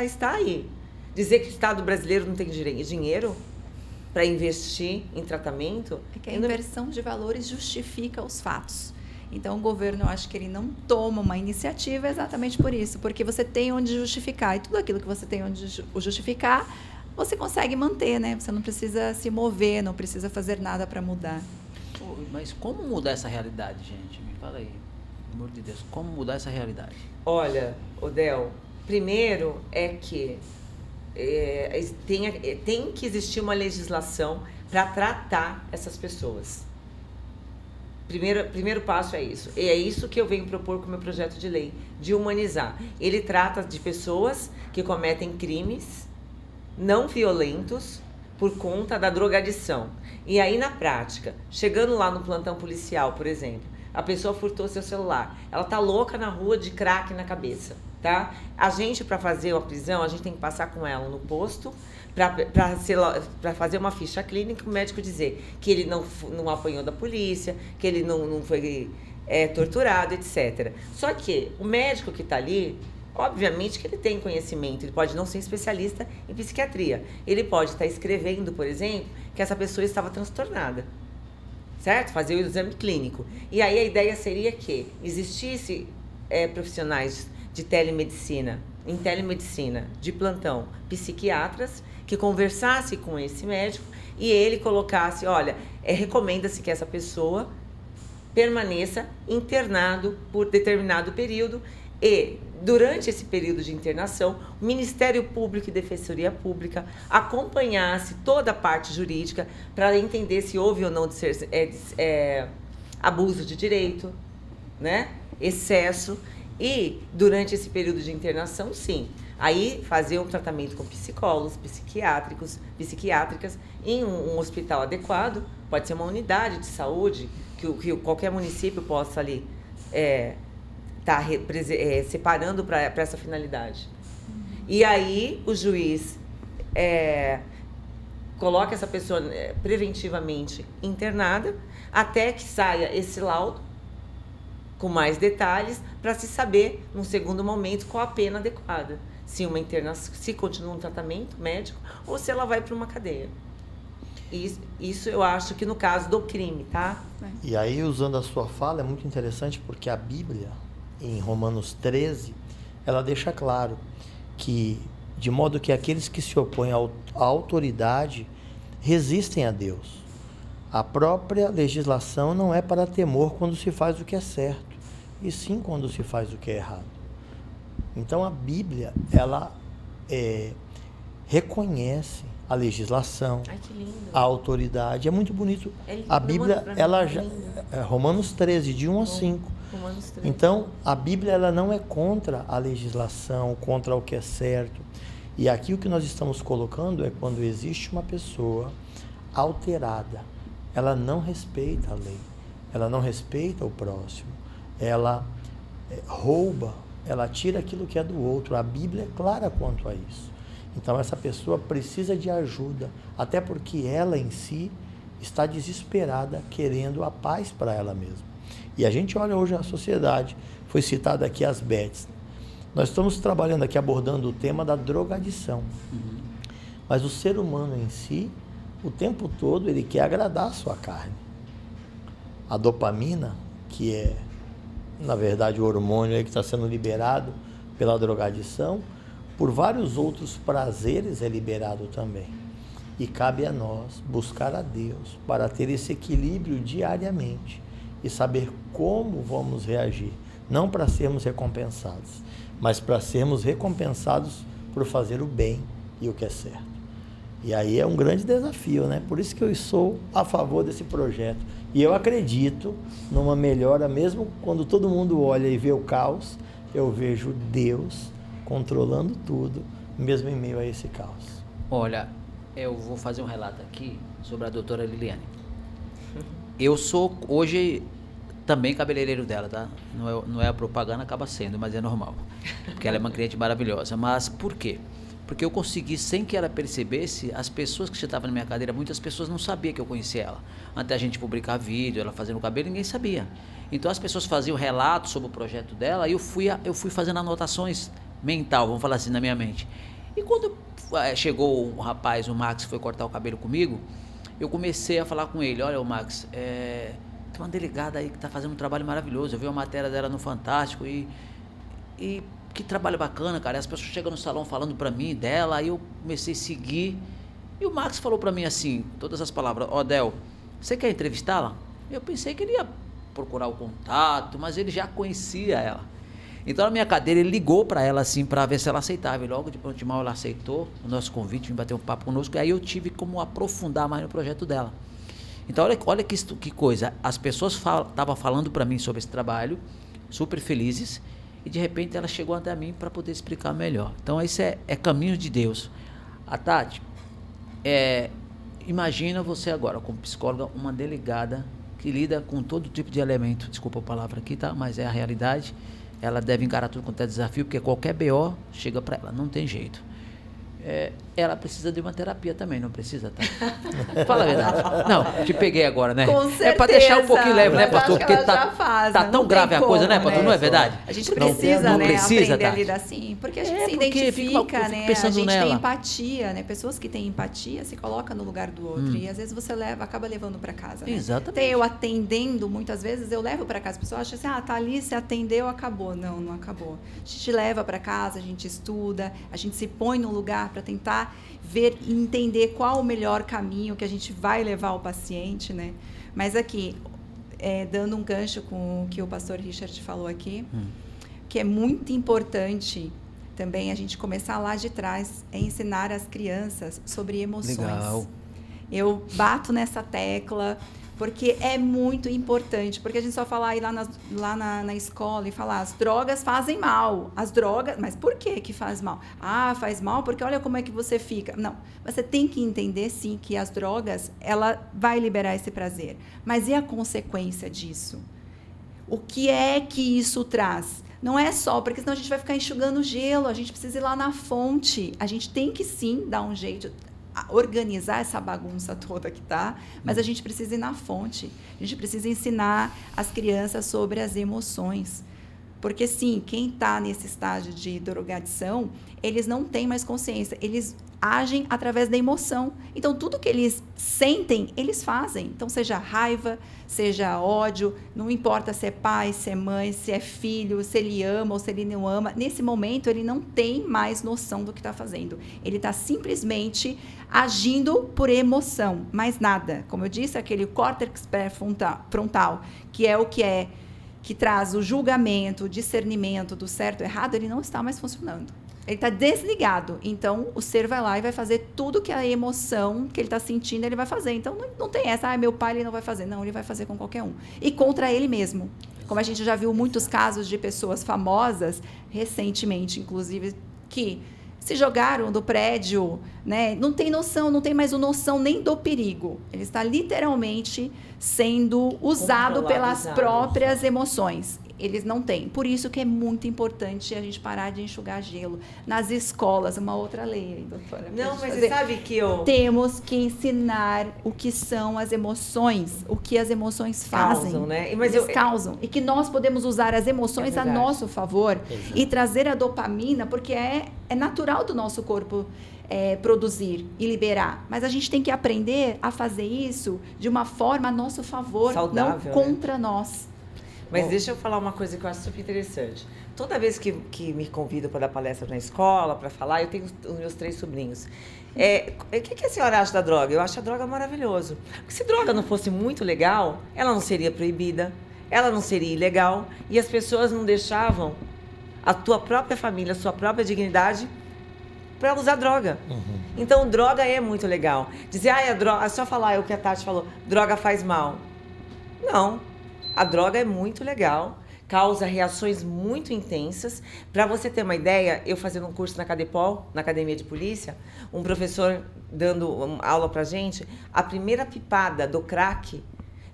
está aí. Dizer que o Estado brasileiro não tem dinheiro para investir em tratamento... É que a inversão de valores justifica os fatos. Então, o governo, eu acho que ele não toma uma iniciativa exatamente por isso. Porque você tem onde justificar. E tudo aquilo que você tem onde justificar, você consegue manter, né? Você não precisa se mover, não precisa fazer nada para mudar. Mas como mudar essa realidade, gente? Me fala aí, pelo amor de Deus, como mudar essa realidade? Olha, Odel, primeiro é que tem que existir uma legislação para tratar essas pessoas. Primeiro passo é isso. E é isso que eu venho propor com o meu projeto de lei, de humanizar. Ele trata de pessoas que cometem crimes não violentos por conta da drogadição. E aí, na prática, chegando lá no plantão policial, por exemplo, a pessoa furtou seu celular, ela tá louca na rua de crack na cabeça, tá? A gente, para fazer uma prisão, a gente tem que passar com ela no posto, para fazer uma ficha clínica, o médico dizer que ele não apanhou da polícia, que ele não foi torturado, etc. Só que o médico que está ali, obviamente que ele tem conhecimento, ele pode não ser especialista em psiquiatria. Ele pode estar escrevendo, por exemplo, que essa pessoa estava transtornada, certo? Fazer o exame clínico. E aí a ideia seria que existisse profissionais de telemedicina, em telemedicina, de plantão, psiquiatras, que conversasse com esse médico e ele colocasse, olha, recomenda-se que essa pessoa permaneça internado por determinado período. E, durante esse período de internação, o Ministério Público e Defensoria Pública acompanhasse toda a parte jurídica para entender se houve ou não abuso de direito, né? Excesso. E, durante esse período de internação, sim, aí fazer um tratamento com psicólogos, psiquiátricas, em um hospital adequado, pode ser uma unidade de saúde, que qualquer município possa ali... está separando para essa finalidade. E aí o juiz coloca essa pessoa preventivamente internada até que saia esse laudo com mais detalhes para se saber, num segundo momento, qual a pena adequada. se continua um tratamento médico ou se ela vai para uma cadeia. Isso eu acho que no caso do crime, tá? E aí, usando a sua fala, é muito interessante porque a Bíblia, em Romanos 13, ela deixa claro que, de modo que aqueles que se opõem à autoridade resistem a Deus. A própria legislação não é para temor quando se faz o que é certo, e sim quando se faz o que é errado. Então, a Bíblia, ela reconhece a legislação, Ai, que lindo. a autoridade. É muito bonito. É lindo. A Bíblia, Manda pra mim, ela é já... lindo. Romanos 13, de 1 a 5. Romanos 13. Então, a Bíblia, ela não é contra a legislação, contra o que é certo. E aqui o que nós estamos colocando é quando existe uma pessoa alterada. Ela não respeita a lei. Ela não respeita o próximo. Ela rouba. Ela tira aquilo que é do outro. A Bíblia é clara quanto a isso. Então, essa pessoa precisa de ajuda, até porque ela em si está desesperada, querendo a paz para ela mesma. E a gente olha hoje a sociedade, foi citada aqui as Bets. Nós estamos trabalhando aqui, abordando o tema da drogadição. Mas o ser humano em si, o tempo todo, ele quer agradar a sua carne. A dopamina, que é, na verdade, o hormônio que está sendo liberado pela drogadição, por vários outros prazeres é liberado também. E cabe a nós buscar a Deus para ter esse equilíbrio diariamente e saber como vamos reagir. Não para sermos recompensados, mas para sermos recompensados por fazer o bem e o que é certo. E aí é um grande desafio, né? Por isso que eu sou a favor desse projeto. E eu acredito numa melhora, mesmo quando todo mundo olha e vê o caos, eu vejo Deus controlando tudo, mesmo em meio a esse caos. Olha, eu vou fazer um relato aqui sobre a doutora Liliane. Eu sou hoje também cabeleireiro dela, tá? Não é a propaganda, acaba sendo, mas é normal. Porque ela é uma cliente maravilhosa. Mas por quê? Porque eu consegui, sem que ela percebesse, as pessoas que estavam na minha cadeira, muitas pessoas não sabiam que eu conhecia ela. Antes da gente publicar vídeo, ela fazendo o cabelo, ninguém sabia. Então as pessoas faziam relatos sobre o projeto dela e eu fui fazendo anotações mental, vamos falar assim, na minha mente. E quando chegou um rapaz, o Max, foi cortar o cabelo comigo, eu comecei a falar com ele: olha, o Max, tem uma delegada aí que está fazendo um trabalho maravilhoso, eu vi uma matéria dela no Fantástico e que trabalho bacana, cara. As pessoas chegam no salão falando pra mim dela, aí eu comecei a seguir. E o Max falou pra mim assim, todas as palavras: ó, Del, você quer entrevistá-la? Eu pensei que ele ia procurar o contato, mas ele já conhecia ela. Então, na minha cadeira, ele ligou pra ela assim, pra ver se ela aceitava. E logo de pronto de mal ela aceitou o nosso convite, vim bater um papo conosco. E aí eu tive como aprofundar mais no projeto dela. Então, olha que coisa. As pessoas estavam falando pra mim sobre esse trabalho, super felizes. E de repente ela chegou até mim para poder explicar melhor. Então isso é caminho de Deus. A Tati, imagina você agora, como psicóloga, uma delegada que lida com todo tipo de elemento. Desculpa a palavra aqui, tá? Mas é a realidade. Ela deve encarar tudo quanto é desafio, porque qualquer BO chega para ela, não tem jeito. Ela precisa de uma terapia também, não precisa, tá? Fala a verdade. Não, te peguei agora, né? Com certeza. É para deixar um pouquinho leve, né, pastor? Porque tá tão grave a coisa, né, pastor? Não é verdade? A gente precisa, não né, precisa, aprender a tá? lidar assim, porque a gente se porque identifica, fico né? pensando A gente nela. tem empatia, né? Pessoas que têm empatia se colocam no lugar do outro e às vezes você acaba levando para casa, né? Exatamente. Até eu atendendo, muitas vezes eu levo para casa. A pessoa acha assim: tá ali, se atendeu, acabou. Não, não acabou. A gente leva para casa, a gente estuda, a gente se põe no lugar para tentar ver e entender qual o melhor caminho que a gente vai levar ao paciente, né? Mas aqui, dando um gancho com o que o pastor Richard falou aqui, que é muito importante também a gente começar lá de trás, ensinar as crianças sobre emoções. Legal. Eu bato nessa tecla, porque é muito importante, porque a gente só fala aí lá na escola e falar: as drogas fazem mal, as drogas, mas por que faz mal? Ah, faz mal porque olha como é que você fica. Não, você tem que entender sim que as drogas, ela vai liberar esse prazer, mas e a consequência disso? O que é que isso traz? Não é só, porque senão a gente vai ficar enxugando gelo, a gente precisa ir lá na fonte, a gente tem que sim dar um jeito, organizar essa bagunça toda que tá, mas a gente precisa ir na fonte, a gente precisa ensinar as crianças sobre as emoções, Porque, sim, quem está nesse estágio de drogadição, eles não têm mais consciência, eles agem através da emoção. Então, tudo que eles sentem, eles fazem. Então, seja raiva, seja ódio, não importa se é pai, se é mãe, se é filho, se ele ama ou se ele não ama. Nesse momento, ele não tem mais noção do que está fazendo. Ele está simplesmente agindo por emoção, mais nada. Como eu disse, aquele córtex pré-frontal, que é o que traz o julgamento, o discernimento do certo e errado, ele não está mais funcionando. Ele está desligado. Então, o ser vai lá e vai fazer tudo que a emoção que ele está sentindo, ele vai fazer. Então, não tem essa, meu pai, ele não vai fazer. Não, ele vai fazer com qualquer um. E contra ele mesmo. Como a gente já viu muitos casos de pessoas famosas, recentemente, inclusive, que se jogaram do prédio, né? Não tem noção, não tem mais noção nem do perigo. Ele está literalmente sendo usado pelas próprias emoções. Eles não têm. Por isso que é muito importante a gente parar de enxugar gelo. Nas escolas, uma outra lei aí, doutora. Não, mas você sabe que eu... Temos que ensinar o que são as emoções, o que as emoções fazem. Causam, né? Mas eles causam. E que nós podemos usar as emoções a nosso favor. Exato. E trazer a dopamina, porque é natural do nosso corpo produzir e liberar. Mas a gente tem que aprender a fazer isso de uma forma a nosso favor, saudável, não contra nós. Mas deixa eu falar uma coisa que eu acho super interessante. Toda vez que me convidam para dar palestra na escola, para falar, eu tenho os meus 3 sobrinhos. O que a senhora acha da droga? Eu acho a droga maravilhoso. Porque se droga não fosse muito legal, ela não seria proibida, ela não seria ilegal, e as pessoas não deixavam a tua própria família, a sua própria dignidade para usar droga. Uhum. Então, droga é muito legal. Dizer, a droga, é só falar o que a Tati falou, droga faz mal. Não. A droga é muito legal, causa reações muito intensas. Para você ter uma ideia, eu fazendo um curso na Cadepol, na Academia de Polícia, um professor dando aula pra gente, a primeira pipada do crack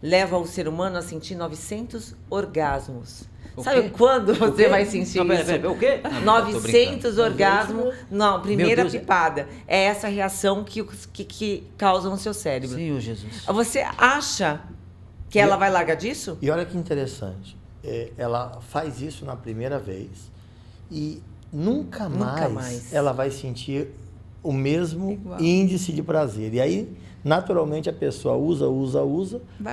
leva o ser humano a sentir 900 orgasmos. Sabe quando você vai sentir isso? O quê? 900 orgasmos. Não, primeira pipada. É essa reação que causa no seu cérebro. Senhor Jesus. Você acha que ela vai largar disso? E olha que interessante. Ela faz isso na primeira vez e nunca mais ela vai sentir o mesmo índice de prazer. E aí, naturalmente, a pessoa usa,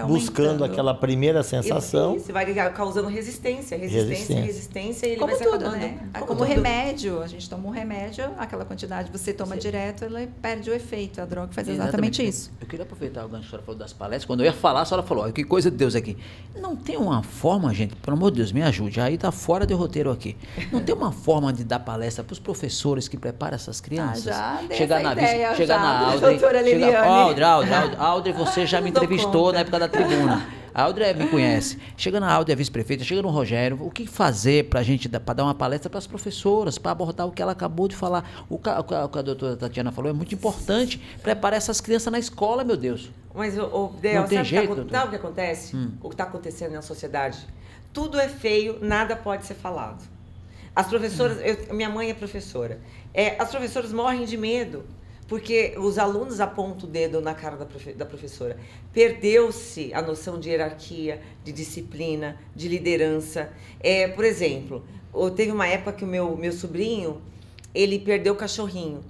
buscando aquela primeira sensação. Isso, vai causando resistência, e ele como vai se tudo, acabando. Né? Como remédio, a gente toma um remédio, aquela quantidade você toma direto, ela perde o efeito. A droga faz exatamente isso. Eu queria aproveitar o gancho que a senhora falou das palestras. Quando eu ia falar, a senhora falou, que coisa de Deus aqui. Não tem uma forma, gente, pelo amor de Deus, me ajude, aí tá fora de roteiro aqui. Não tem uma forma de dar palestra para os professores que preparam essas crianças? Chegar na Audrey, você já me entrevistou na época da tribuna. A Audrey me conhece. Chega na Audrey, a vice-prefeita, chega no Rogério. O que fazer para a gente para dar uma palestra para as professoras, para abordar o que ela acabou de falar? O que a doutora Tatiana falou é muito importante. Preparar essas crianças na escola, meu Deus. Mas, Del, sabe o que acontece? O que está acontecendo na sociedade? Tudo é feio, nada pode ser falado. As professoras, minha mãe é professora. As professoras morrem de medo. Porque os alunos apontam o dedo na cara da professora. Perdeu-se a noção de hierarquia, de disciplina, de liderança. Por exemplo, teve uma época que o meu sobrinho, ele perdeu o cachorrinho.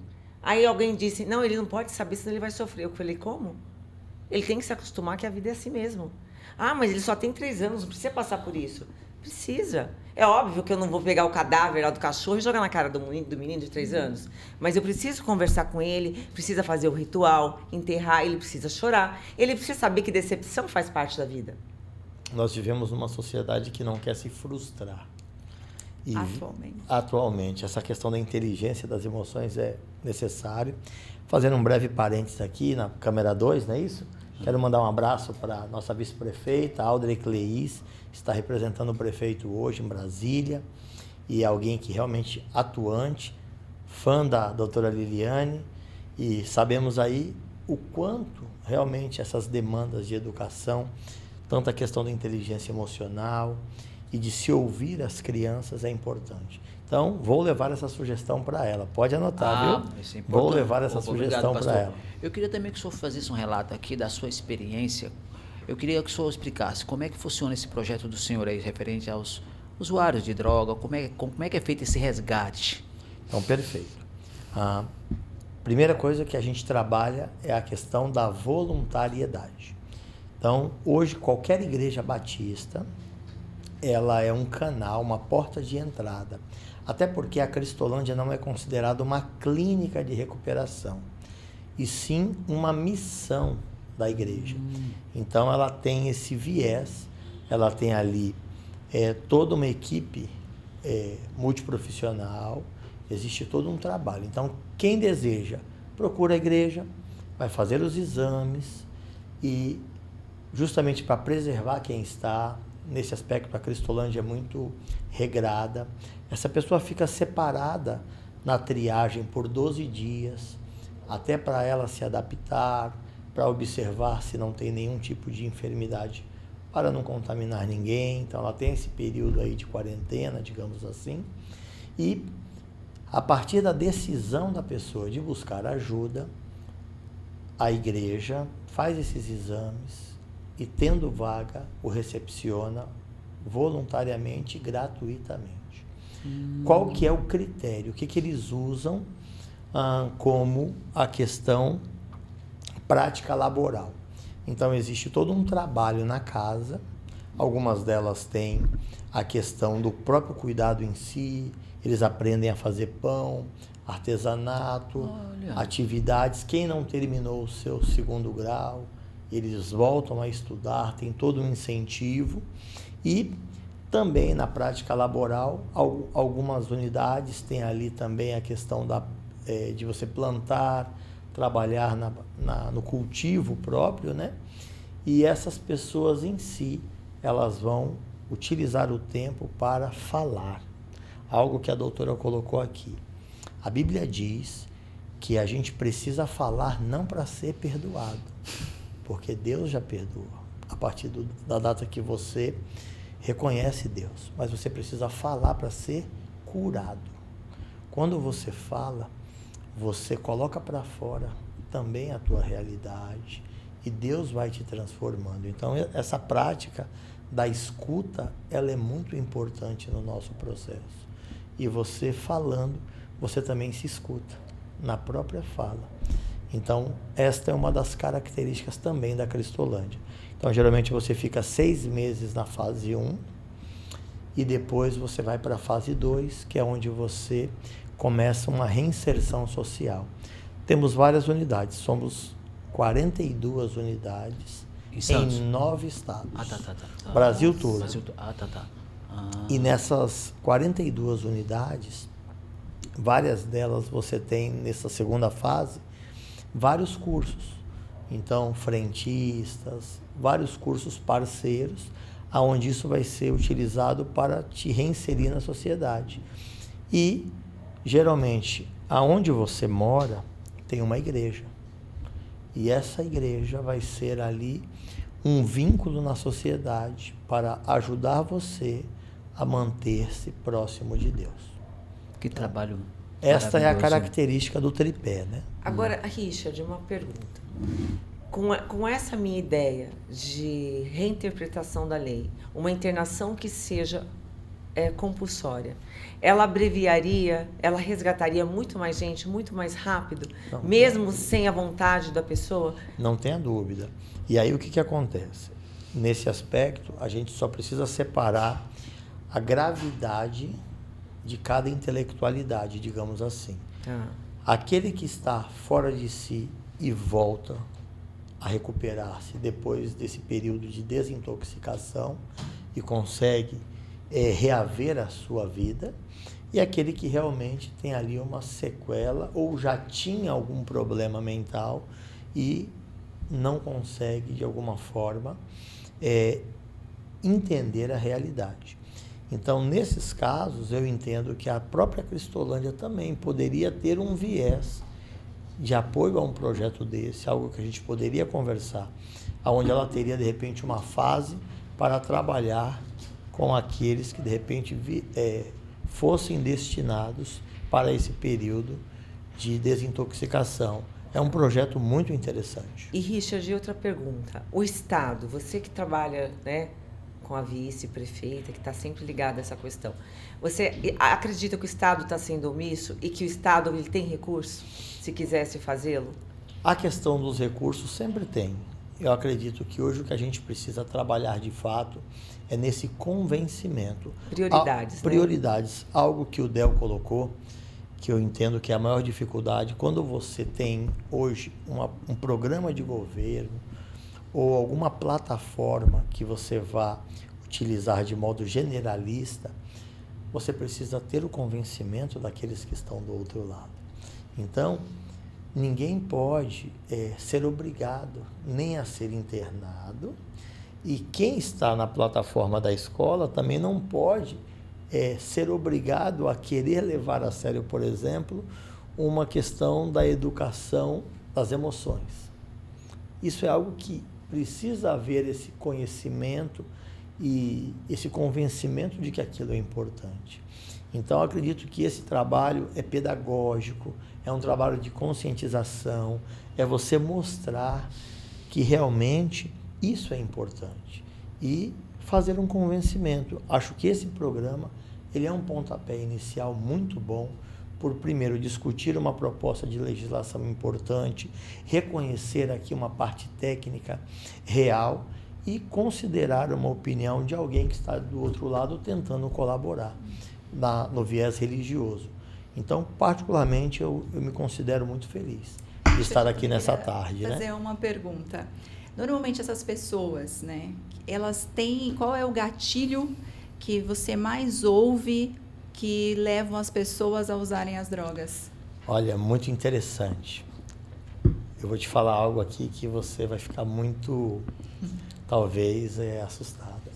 Aí alguém disse, não, ele não pode saber, senão ele vai sofrer. Eu falei, como? Ele tem que se acostumar que a vida é assim mesmo. Ah, mas ele só tem 3 anos, não precisa passar por isso. Precisa. É óbvio que eu não vou pegar o cadáver lá do cachorro e jogar na cara do menino de 3 anos. Mas eu preciso conversar com ele, precisa fazer o ritual, enterrar, ele precisa chorar. Ele precisa saber que decepção faz parte da vida. Nós vivemos numa sociedade que não quer se frustrar. E atualmente, essa questão da inteligência das emoções é necessário. Fazendo um breve parênteses aqui na câmera 2, não é isso? Quero mandar um abraço para a nossa vice-prefeita, Audrey Cleis, está representando o prefeito hoje em Brasília, e é alguém que realmente atuante, fã da doutora Liliane, e sabemos aí o quanto realmente essas demandas de educação, tanto a questão da inteligência emocional e de se ouvir as crianças é importante. Então, vou levar essa sugestão para ela. Pode anotar, viu? Isso é importante. Vou levar essa sugestão para ela. Eu queria também que o senhor fizesse um relato aqui da sua experiência. Eu queria que o senhor explicasse como é que funciona esse projeto do senhor aí, referente usuários de droga? Como é que é feito esse resgate? Então, perfeito. A primeira coisa que a gente trabalha é a questão da voluntariedade. Então, hoje, qualquer igreja batista, ela é um canal, uma porta de entrada. Até porque a Cristolândia não é considerada uma clínica de recuperação, e sim uma missão da igreja. Então, ela tem esse viés, ela tem ali toda uma equipe multiprofissional, existe todo um trabalho. Então, quem deseja, procura a igreja, vai fazer os exames e, justamente para preservar quem está, nesse aspecto a Cristolândia é muito regrada, essa pessoa fica separada na triagem por 12 dias, até para ela se adaptar, para observar se não tem nenhum tipo de enfermidade, para não contaminar ninguém. Então ela tem esse período aí de quarentena, digamos assim, e a partir da decisão da pessoa de buscar ajuda, a igreja faz esses exames e, tendo vaga, o recepciona voluntariamente e gratuitamente. Qual que é o critério? O que eles usam como a questão prática laboral? Então, existe todo um trabalho na casa, algumas delas têm a questão do próprio cuidado em si, eles aprendem a fazer pão, artesanato, atividades. Quem não terminou o seu 2º grau, eles voltam a estudar, tem todo um incentivo. E também na prática laboral, algumas unidades têm ali também a questão de você plantar, trabalhar no cultivo próprio, né? E essas pessoas em si, elas vão utilizar o tempo para falar. Algo que a doutora colocou aqui. A Bíblia diz que a gente precisa falar não para ser perdoado, porque Deus já perdoa. A partir da data que você reconhece Deus, mas você precisa falar para ser curado. Quando você fala, você coloca para fora também a tua realidade e Deus vai te transformando. Então, essa prática da escuta, ela é muito importante no nosso processo. E você falando, você também se escuta na própria fala. Então, esta é uma das características também da Cristolândia. Então, geralmente você fica 6 meses na fase 1 e depois você vai para a fase 2, que é onde você começa uma reinserção social. Temos várias unidades, somos 42 unidades em 9 estados. Brasil todo. E nessas 42 unidades, várias delas você tem, nessa segunda fase, vários cursos. Então, frentistas, vários cursos parceiros, aonde isso vai ser utilizado para te reinserir na sociedade. E, geralmente, aonde você mora, tem uma igreja. E essa igreja vai ser ali um vínculo na sociedade para ajudar você a manter-se próximo de Deus. Que trabalho. Esta é a característica do tripé, né? Agora, Richard, uma pergunta. Com essa minha ideia de reinterpretação da lei, uma internação que seja compulsória, ela abreviaria, ela resgataria muito mais gente, muito mais rápido, não, mesmo sem a vontade da pessoa? Não tenha dúvida. E aí o que acontece? Nesse aspecto, a gente só precisa separar a gravidade de cada intelectualidade, digamos assim. Aquele que está fora de si e volta a recuperar-se depois desse período de desintoxicação e consegue reaver a sua vida, e aquele que realmente tem ali uma sequela ou já tinha algum problema mental e não consegue, de alguma forma, entender a realidade. Então, nesses casos, eu entendo que a própria Cristolândia também poderia ter um viés de apoio a um projeto desse, algo que a gente poderia conversar, onde ela teria, de repente, uma fase para trabalhar com aqueles que, de repente, fossem destinados para esse período de desintoxicação. É um projeto muito interessante. E, Richard, outra pergunta. O Estado, você que trabalha, né, com a vice-prefeita, que está sempre ligada a essa questão. Você acredita que o Estado está sendo omisso e que o Estado ele tem recurso, se quisesse fazê-lo? A questão dos recursos sempre tem. Eu acredito que hoje o que a gente precisa trabalhar de fato é nesse convencimento. Prioridades. Prioridades. Algo que o Del colocou, que eu entendo que é a maior dificuldade, quando você tem hoje um programa de governo ou alguma plataforma que você vá utilizar de modo generalista, você precisa ter o convencimento daqueles que estão do outro lado. Então, ninguém pode ser obrigado nem a ser internado, e quem está na plataforma da escola também não pode ser obrigado a querer levar a sério, por exemplo, uma questão da educação das emoções. Isso é algo que precisa haver esse conhecimento e esse convencimento de que aquilo é importante. Então, acredito que esse trabalho é pedagógico, é um trabalho de conscientização, é você mostrar que realmente isso é importante e fazer um convencimento. Acho que esse programa ele é um pontapé inicial muito bom por, primeiro, discutir uma proposta de legislação importante, reconhecer aqui uma parte técnica real e considerar uma opinião de alguém que está do outro lado tentando colaborar no viés religioso. Então, particularmente, eu me considero muito feliz de estar aqui nessa tarde. Fazer uma pergunta. Normalmente essas pessoas, né, elas têm... Qual é o gatilho que você mais ouve que levam as pessoas a usarem as drogas? Olha, muito interessante. Eu vou te falar algo aqui que você vai ficar muito, talvez, assustada.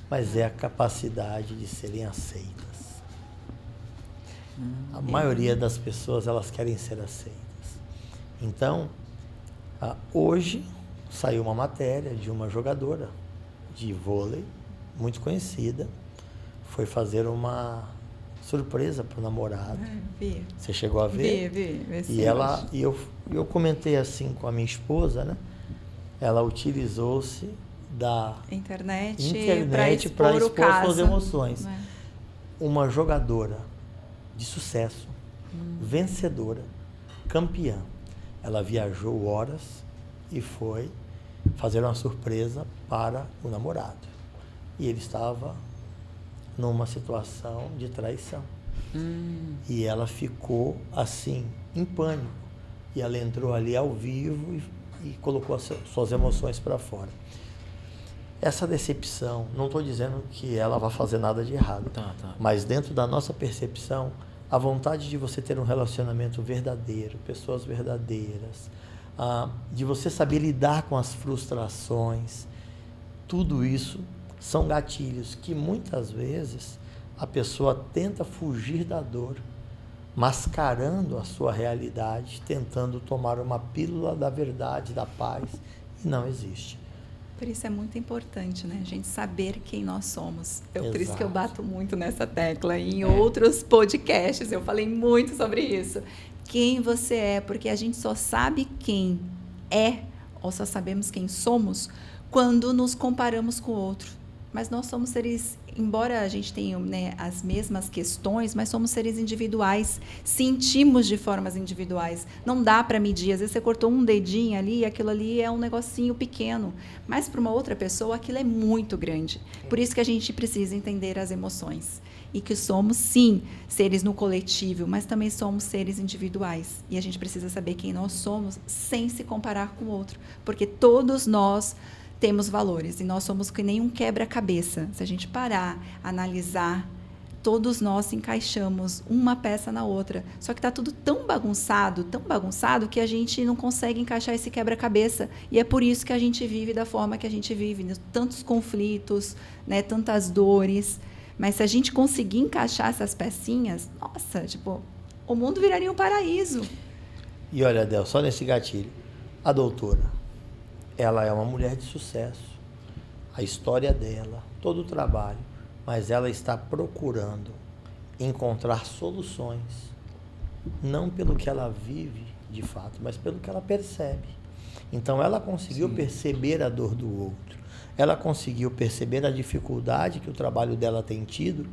Mas é a capacidade de serem aceitas. A maioria das pessoas, elas querem ser aceitas. Então, hoje saiu uma matéria de uma jogadora de vôlei, muito conhecida, foi fazer uma surpresa para o namorado. Vi. Você chegou a ver? Vi. E eu comentei assim com a minha esposa, né? Ela utilizou-se da internet para expor suas emoções. Uma jogadora de sucesso, vencedora, campeã. Ela viajou horas e foi fazer uma surpresa para o namorado. E ele estava numa situação de traição. E ela ficou assim, em pânico. E ela entrou ali ao vivo e colocou as suas emoções para fora. Essa decepção, não estou dizendo que ela vai fazer nada de errado, mas dentro da nossa percepção, a vontade de você ter um relacionamento verdadeiro, pessoas verdadeiras, de você saber lidar com as frustrações, tudo isso são gatilhos que muitas vezes a pessoa tenta fugir da dor, mascarando a sua realidade, tentando tomar uma pílula da verdade, da paz, e não existe. Por isso é muito importante, né? A gente saber quem nós somos. Exato. Por isso que eu bato muito nessa tecla. Em outros podcasts eu falei muito sobre isso. Quem você é, porque a gente só sabe quem é, ou só sabemos quem somos, quando nos comparamos com o outro. Mas nós somos seres, embora a gente tenha, né, as mesmas questões, mas somos seres individuais, sentimos de formas individuais. Não dá para medir. Às vezes você cortou um dedinho ali, aquilo ali é um negocinho pequeno. Mas para uma outra pessoa, aquilo é muito grande. Por isso que a gente precisa entender as emoções. E que somos, sim, seres no coletivo, mas também somos seres individuais. E a gente precisa saber quem nós somos sem se comparar com o outro. Porque todos nós temos valores e nós somos que nem um quebra-cabeça. Se a gente parar, analisar, todos nós encaixamos uma peça na outra. Só que está tudo tão bagunçado que a gente não consegue encaixar esse quebra-cabeça. E é por isso que a gente vive da forma que a gente vive, né? Tantos conflitos, né? Tantas dores. Mas se a gente conseguir encaixar essas pecinhas, nossa, tipo, o mundo viraria um paraíso. E olha, Adel, só nesse gatilho, a doutora, ela é uma mulher de sucesso, a história dela, todo o trabalho, mas ela está procurando encontrar soluções, não pelo que ela vive de fato, mas pelo que ela percebe. Então ela conseguiu perceber a dor do outro, ela conseguiu perceber a dificuldade que o trabalho dela tem tido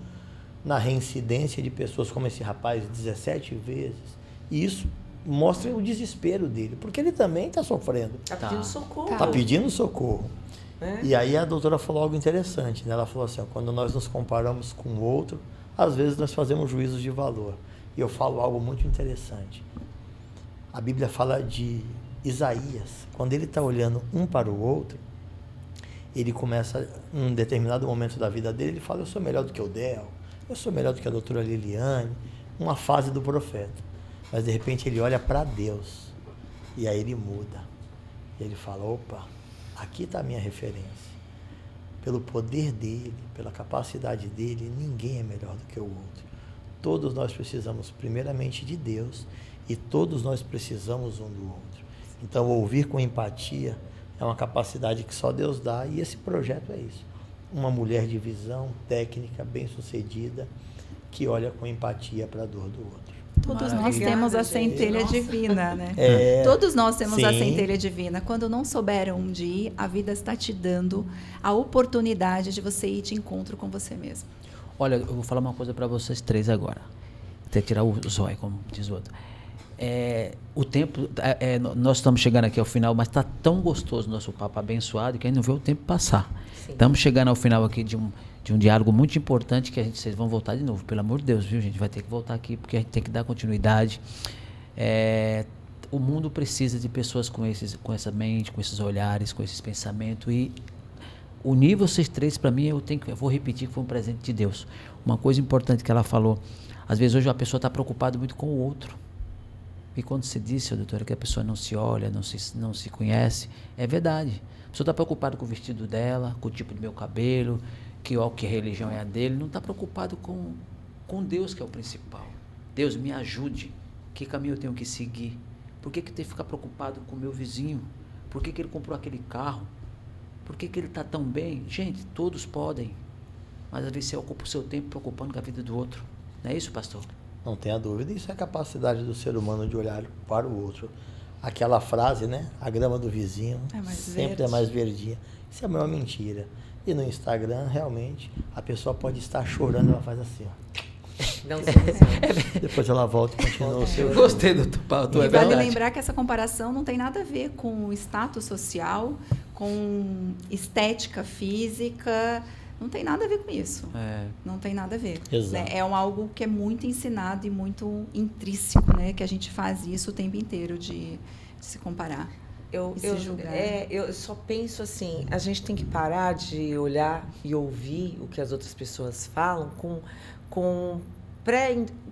na reincidência de pessoas como esse rapaz 17 vezes. E isso mostra o desespero dele, porque ele também está sofrendo. Está pedindo socorro. Está pedindo socorro. É. E aí a doutora falou algo interessante, né? Ela falou assim, ó, quando nós nos comparamos com o outro, às vezes nós fazemos juízos de valor. E eu falo algo muito interessante. A Bíblia fala de Isaías. Quando ele está olhando um para o outro, ele começa, em um determinado momento da vida dele, ele fala, eu sou melhor do que o Del, eu sou melhor do que a doutora Liliane, uma fase do profeta. Mas de repente ele olha para Deus, e aí ele muda. E ele fala, opa, aqui está a minha referência. Pelo poder dele, pela capacidade dele, ninguém é melhor do que o outro. Todos nós precisamos primeiramente de Deus e todos nós precisamos um do outro. Então, ouvir com empatia é uma capacidade que só Deus dá e esse projeto é isso. Uma mulher de visão técnica, bem-sucedida, que olha com empatia para a dor do outro. Todos nós temos a centelha divina, né? Todos nós temos a centelha divina. Quando não souber onde ir, a vida está te dando a oportunidade de você ir de encontro com você mesmo. Olha, eu vou falar uma coisa para vocês três agora. Até tirar o zóio, como diz o outro. O tempo, nós estamos chegando aqui ao final, mas está tão gostoso o nosso papo abençoado que a gente não vê o tempo passar. Sim. Estamos chegando ao final aqui de um diálogo muito importante que vocês vão voltar de novo, pelo amor de Deus, viu, gente? Vai ter que voltar aqui porque a gente tem que dar continuidade. O mundo precisa de pessoas com essa mente, com esses olhares, com esses pensamentos e unir vocês três, para mim, eu vou repetir que foi um presente de Deus. Uma coisa importante que ela falou, às vezes hoje a pessoa está preocupada muito com o outro. E quando você disse, doutora, que a pessoa não se olha, não se conhece, é verdade. A pessoa está preocupada com o vestido dela, com o tipo de meu cabelo, que religião é a dele, não está preocupado com Deus, que é o principal. Deus, me ajude. Que caminho eu tenho que seguir? Por que eu tenho que ficar preocupado com o meu vizinho? Por que ele comprou aquele carro? Por que ele está tão bem? Gente, todos podem, mas às vezes você ocupa o seu tempo preocupando com a vida do outro. Não é isso, pastor? Não tenha dúvida, isso é a capacidade do ser humano de olhar para o outro. Aquela frase, né? A grama do vizinho sempre é mais verdinha. Isso é a maior mentira. E no Instagram, realmente, a pessoa pode estar chorando, ela faz assim, ó. Não Depois ela volta e continua o seu. Gostei do Paulo. E vale lembrar que essa comparação não tem nada a ver com status social, com estética física, não tem nada a ver com isso. Não tem nada a ver. Exato. É algo que é muito ensinado e muito intrínseco, né? Que a gente faz isso o tempo inteiro de se comparar. Se julgar. Eu só penso assim, a gente tem que parar de olhar e ouvir o que as outras pessoas falam com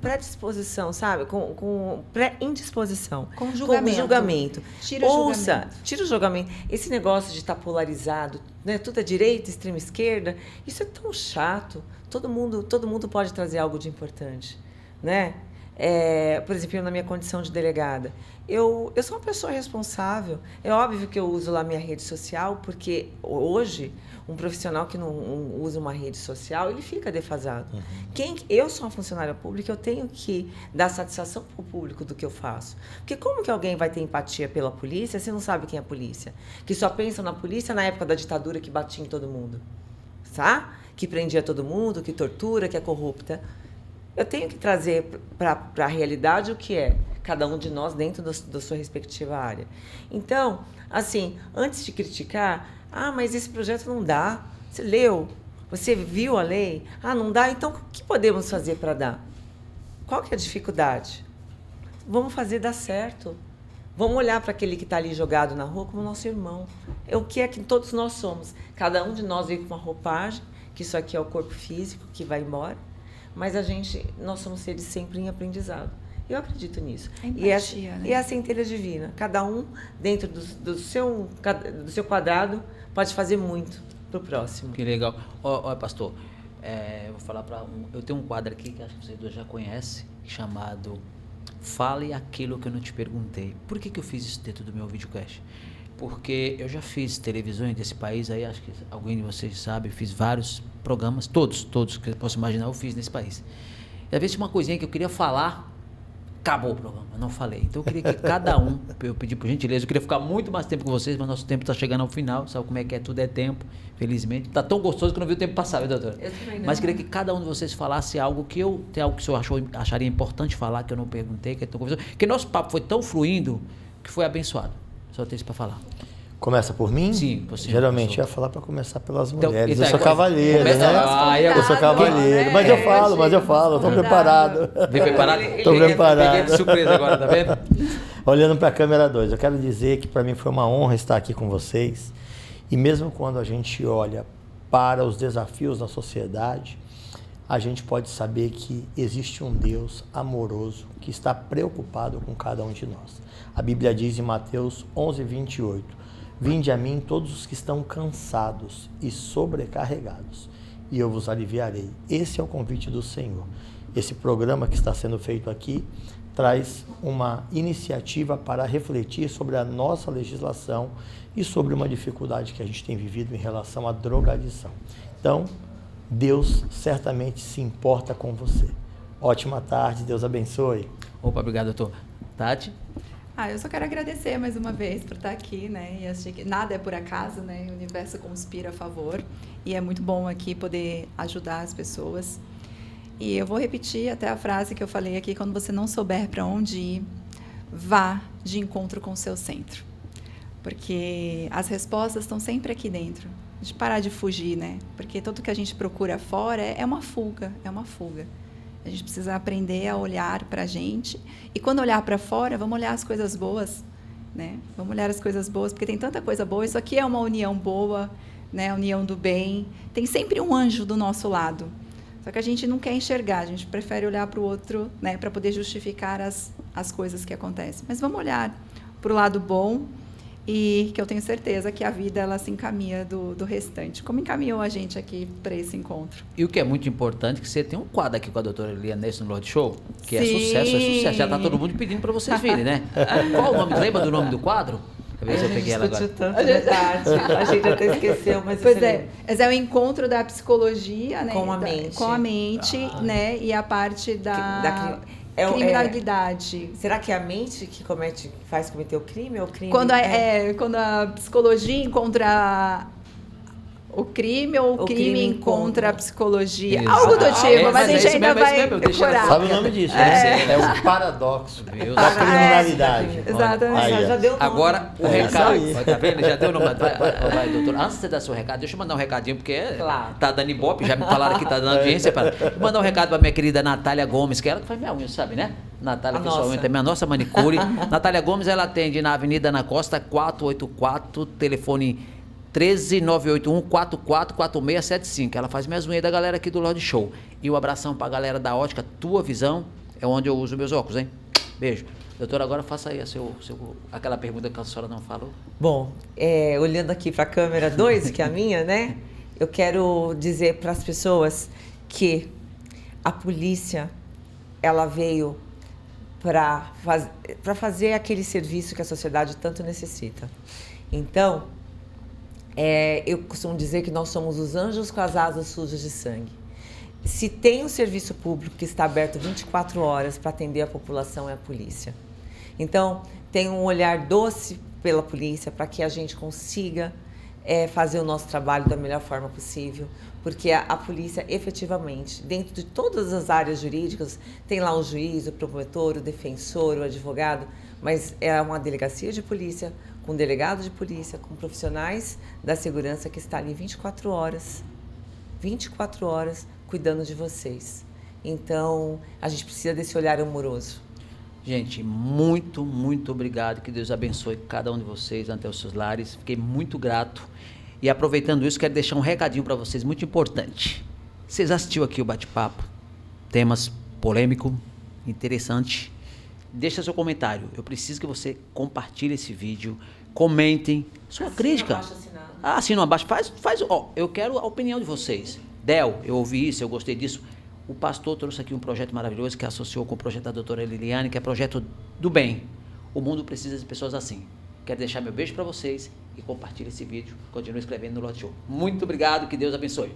predisposição, sabe? Com pré-indisposição. Com julgamento. Tira o julgamento. Esse negócio de estar polarizado, né? Tudo é direita, extrema esquerda, isso é tão chato. Todo mundo pode trazer algo de importante, né? Por exemplo, na minha condição de delegada, eu sou uma pessoa responsável. É óbvio que eu uso lá minha rede social, porque hoje um profissional que não usa uma rede social, ele fica defasado. Eu sou uma funcionária pública, eu tenho que dar satisfação para o público do que eu faço. Porque como que alguém vai ter empatia pela polícia se não sabe quem é a polícia? Que só pensa na polícia na época da ditadura que batia em todo mundo, tá? Que prendia todo mundo, que tortura, que é corrupta. Eu tenho que trazer para a realidade o que é cada um de nós dentro da sua respectiva área. Então, assim, antes de criticar, mas esse projeto não dá. Você leu? Você viu a lei? Não dá? Então, o que podemos fazer para dar? Qual que é a dificuldade? Vamos fazer dar certo. Vamos olhar para aquele que está ali jogado na rua como nosso irmão. É o que é que todos nós somos. Cada um de nós veio com uma roupagem, que isso aqui é o corpo físico que vai embora, mas nós somos seres sempre em aprendizado. Eu acredito nisso. Empatia, e a centelha divina. Cada um, dentro do seu quadrado, pode fazer muito para o próximo. Que legal. Olha, pastor, eu vou falar eu tenho um quadro aqui que acho que vocês dois já conhecem, chamado Fale Aquilo Que Eu Não Te Perguntei. Por que eu fiz isso dentro do meu videocast? Porque eu já fiz televisões desse país, aí acho que alguém de vocês sabe, fiz vários programas, todos que eu posso imaginar eu fiz nesse país. E às vezes tinha uma coisinha que eu queria falar, acabou o programa, eu não falei. Então eu queria que cada um, eu pedi por gentileza, eu queria ficar muito mais tempo com vocês, mas nosso tempo está chegando ao final, sabe como é que é? Tudo é tempo, felizmente. Tá tão gostoso que eu não vi o tempo passar, viu, doutora? Eu também não. Mas queria que cada um de vocês falasse algo que tem algo que o senhor acharia importante falar, que eu não perguntei, que eu tô conversando, que nosso papo foi tão fluindo que foi abençoado. Só tem isso para falar. Começa por mim? Sim, você. Geralmente eu ia falar para começar pelas Então, mulheres. então, eu sou cavalheiro, começa- né? eu Eu sou cavalheiro. né? Mas eu falo, estou preparado. Vem preparado? Tô preparado. Peguei de surpresa agora, tá vendo? Olhando para a câmera 2, eu quero dizer que para mim foi uma honra estar aqui com vocês. E mesmo quando a gente olha para os desafios da sociedade, a gente pode saber que existe um Deus amoroso que está preocupado com cada um de nós. A Bíblia diz em Mateus 11:28, vinde a mim todos os que estão cansados e sobrecarregados, e eu vos aliviarei. Esse é o convite do Senhor. Esse programa que está sendo feito aqui traz uma iniciativa para refletir sobre a nossa legislação e sobre uma dificuldade que a gente tem vivido em relação à drogadição. Então, Deus certamente se importa com você. Ótima tarde, Deus abençoe. Opa, obrigado, doutor. Tati? Eu só quero agradecer mais uma vez por estar aqui, né? E achei que nada é por acaso, né? O universo conspira a favor. E é muito bom aqui poder ajudar as pessoas. E eu vou repetir até a frase que eu falei aqui: quando você não souber para onde ir, vá de encontro com o seu centro. Porque as respostas estão sempre aqui dentro. A gente parar de fugir, né? Porque tudo que a gente procura fora é uma fuga, é uma fuga. A gente precisa aprender a olhar para a gente. E quando olhar para fora, vamos olhar as coisas boas, né? Vamos olhar as coisas boas, porque tem tanta coisa boa. Isso aqui é uma união boa, né? A união do bem. Tem sempre um anjo do nosso lado. Só que a gente não quer enxergar, a gente prefere olhar para o outro, né? Para poder justificar as coisas que acontecem. Mas vamos olhar para o lado bom, e que eu tenho certeza que a vida ela se encaminha do restante, como encaminhou a gente aqui para esse encontro. E o que é muito importante é que você tem um quadro aqui com a doutora Eliane no Lorde Show, que Sim. é sucesso. Já tá todo mundo pedindo para vocês virem, né? Qual o nome? Lembra do nome do quadro? Deixa eu ver se eu peguei ela agora. Tanto, né, Tati? A gente até esqueceu, mas Pois você é, lembra. mas é o encontro da psicologia, né? Com a mente. Com a mente, né? E a parte da É criminalidade. Será que é a mente que faz cometer o crime ou o crime? Quando a psicologia encontra o crime ou o crime encontra a psicologia. Isso. Algo do tipo, mas a gente isso ainda mesmo, vai deixa ela decorar. Sabe o nome disso? né? É o paradoxo da criminalidade. Exatamente. Aí, Já deu nome. Agora, o É recado. isso aí. Tá vendo? Já deu o nome. Vai, doutor. Antes de você dar seu recado, deixa eu mandar um recadinho, porque Claro. tá dando ibope, já me falaram que tá dando audiência. Vou mandar um recado pra minha querida Natália Gomes, que é ela que faz minha unha, sabe, né? Natália, A pessoalmente, nossa. é minha nossa manicure. Natália Gomes, ela atende na Avenida Ana Costa, 484, telefone 13981-444675. Ela faz minhas unhas da galera aqui do Lorde Show. E um abração pra galera da Ótica Tua Visão, é onde eu uso meus óculos, hein? Beijo. Doutor, agora faça aí aquela pergunta que a senhora não falou. Bom, olhando aqui para a câmera 2, que é a minha, né? Eu quero dizer para as pessoas que a polícia, ela veio para fazer aquele serviço que a sociedade tanto necessita. Então, eu costumo dizer que nós somos os anjos com as asas sujas de sangue. Se tem um serviço público que está aberto 24 horas para atender a população, é a polícia. Então, tem um olhar doce pela polícia para que a gente consiga fazer o nosso trabalho da melhor forma possível, porque a polícia, efetivamente, dentro de todas as áreas jurídicas, tem lá o juiz, o promotor, o defensor, o advogado, mas é uma delegacia de polícia, com delegado de polícia, com profissionais da segurança que está ali 24 horas cuidando de vocês. Então, a gente precisa desse olhar amoroso. Gente, muito, muito obrigado. Que Deus abençoe cada um de vocês ante os seus lares. Fiquei muito grato. E aproveitando isso, quero deixar um recadinho para vocês, muito importante. Vocês assistiu aqui o bate-papo? Temas polêmico, interessante. Deixa seu comentário. Eu preciso que você compartilhe esse vídeo. Comentem. Sua crítica. Assina abaixo. Faz. Eu quero a opinião de vocês. Del, eu ouvi isso, eu gostei disso. O pastor trouxe aqui um projeto maravilhoso que associou com o projeto da doutora Liliane, que é projeto do bem. O mundo precisa de pessoas assim. Quero deixar meu beijo para vocês e compartilhe esse vídeo. Continue escrevendo no Lorde Show. Muito obrigado, que Deus abençoe.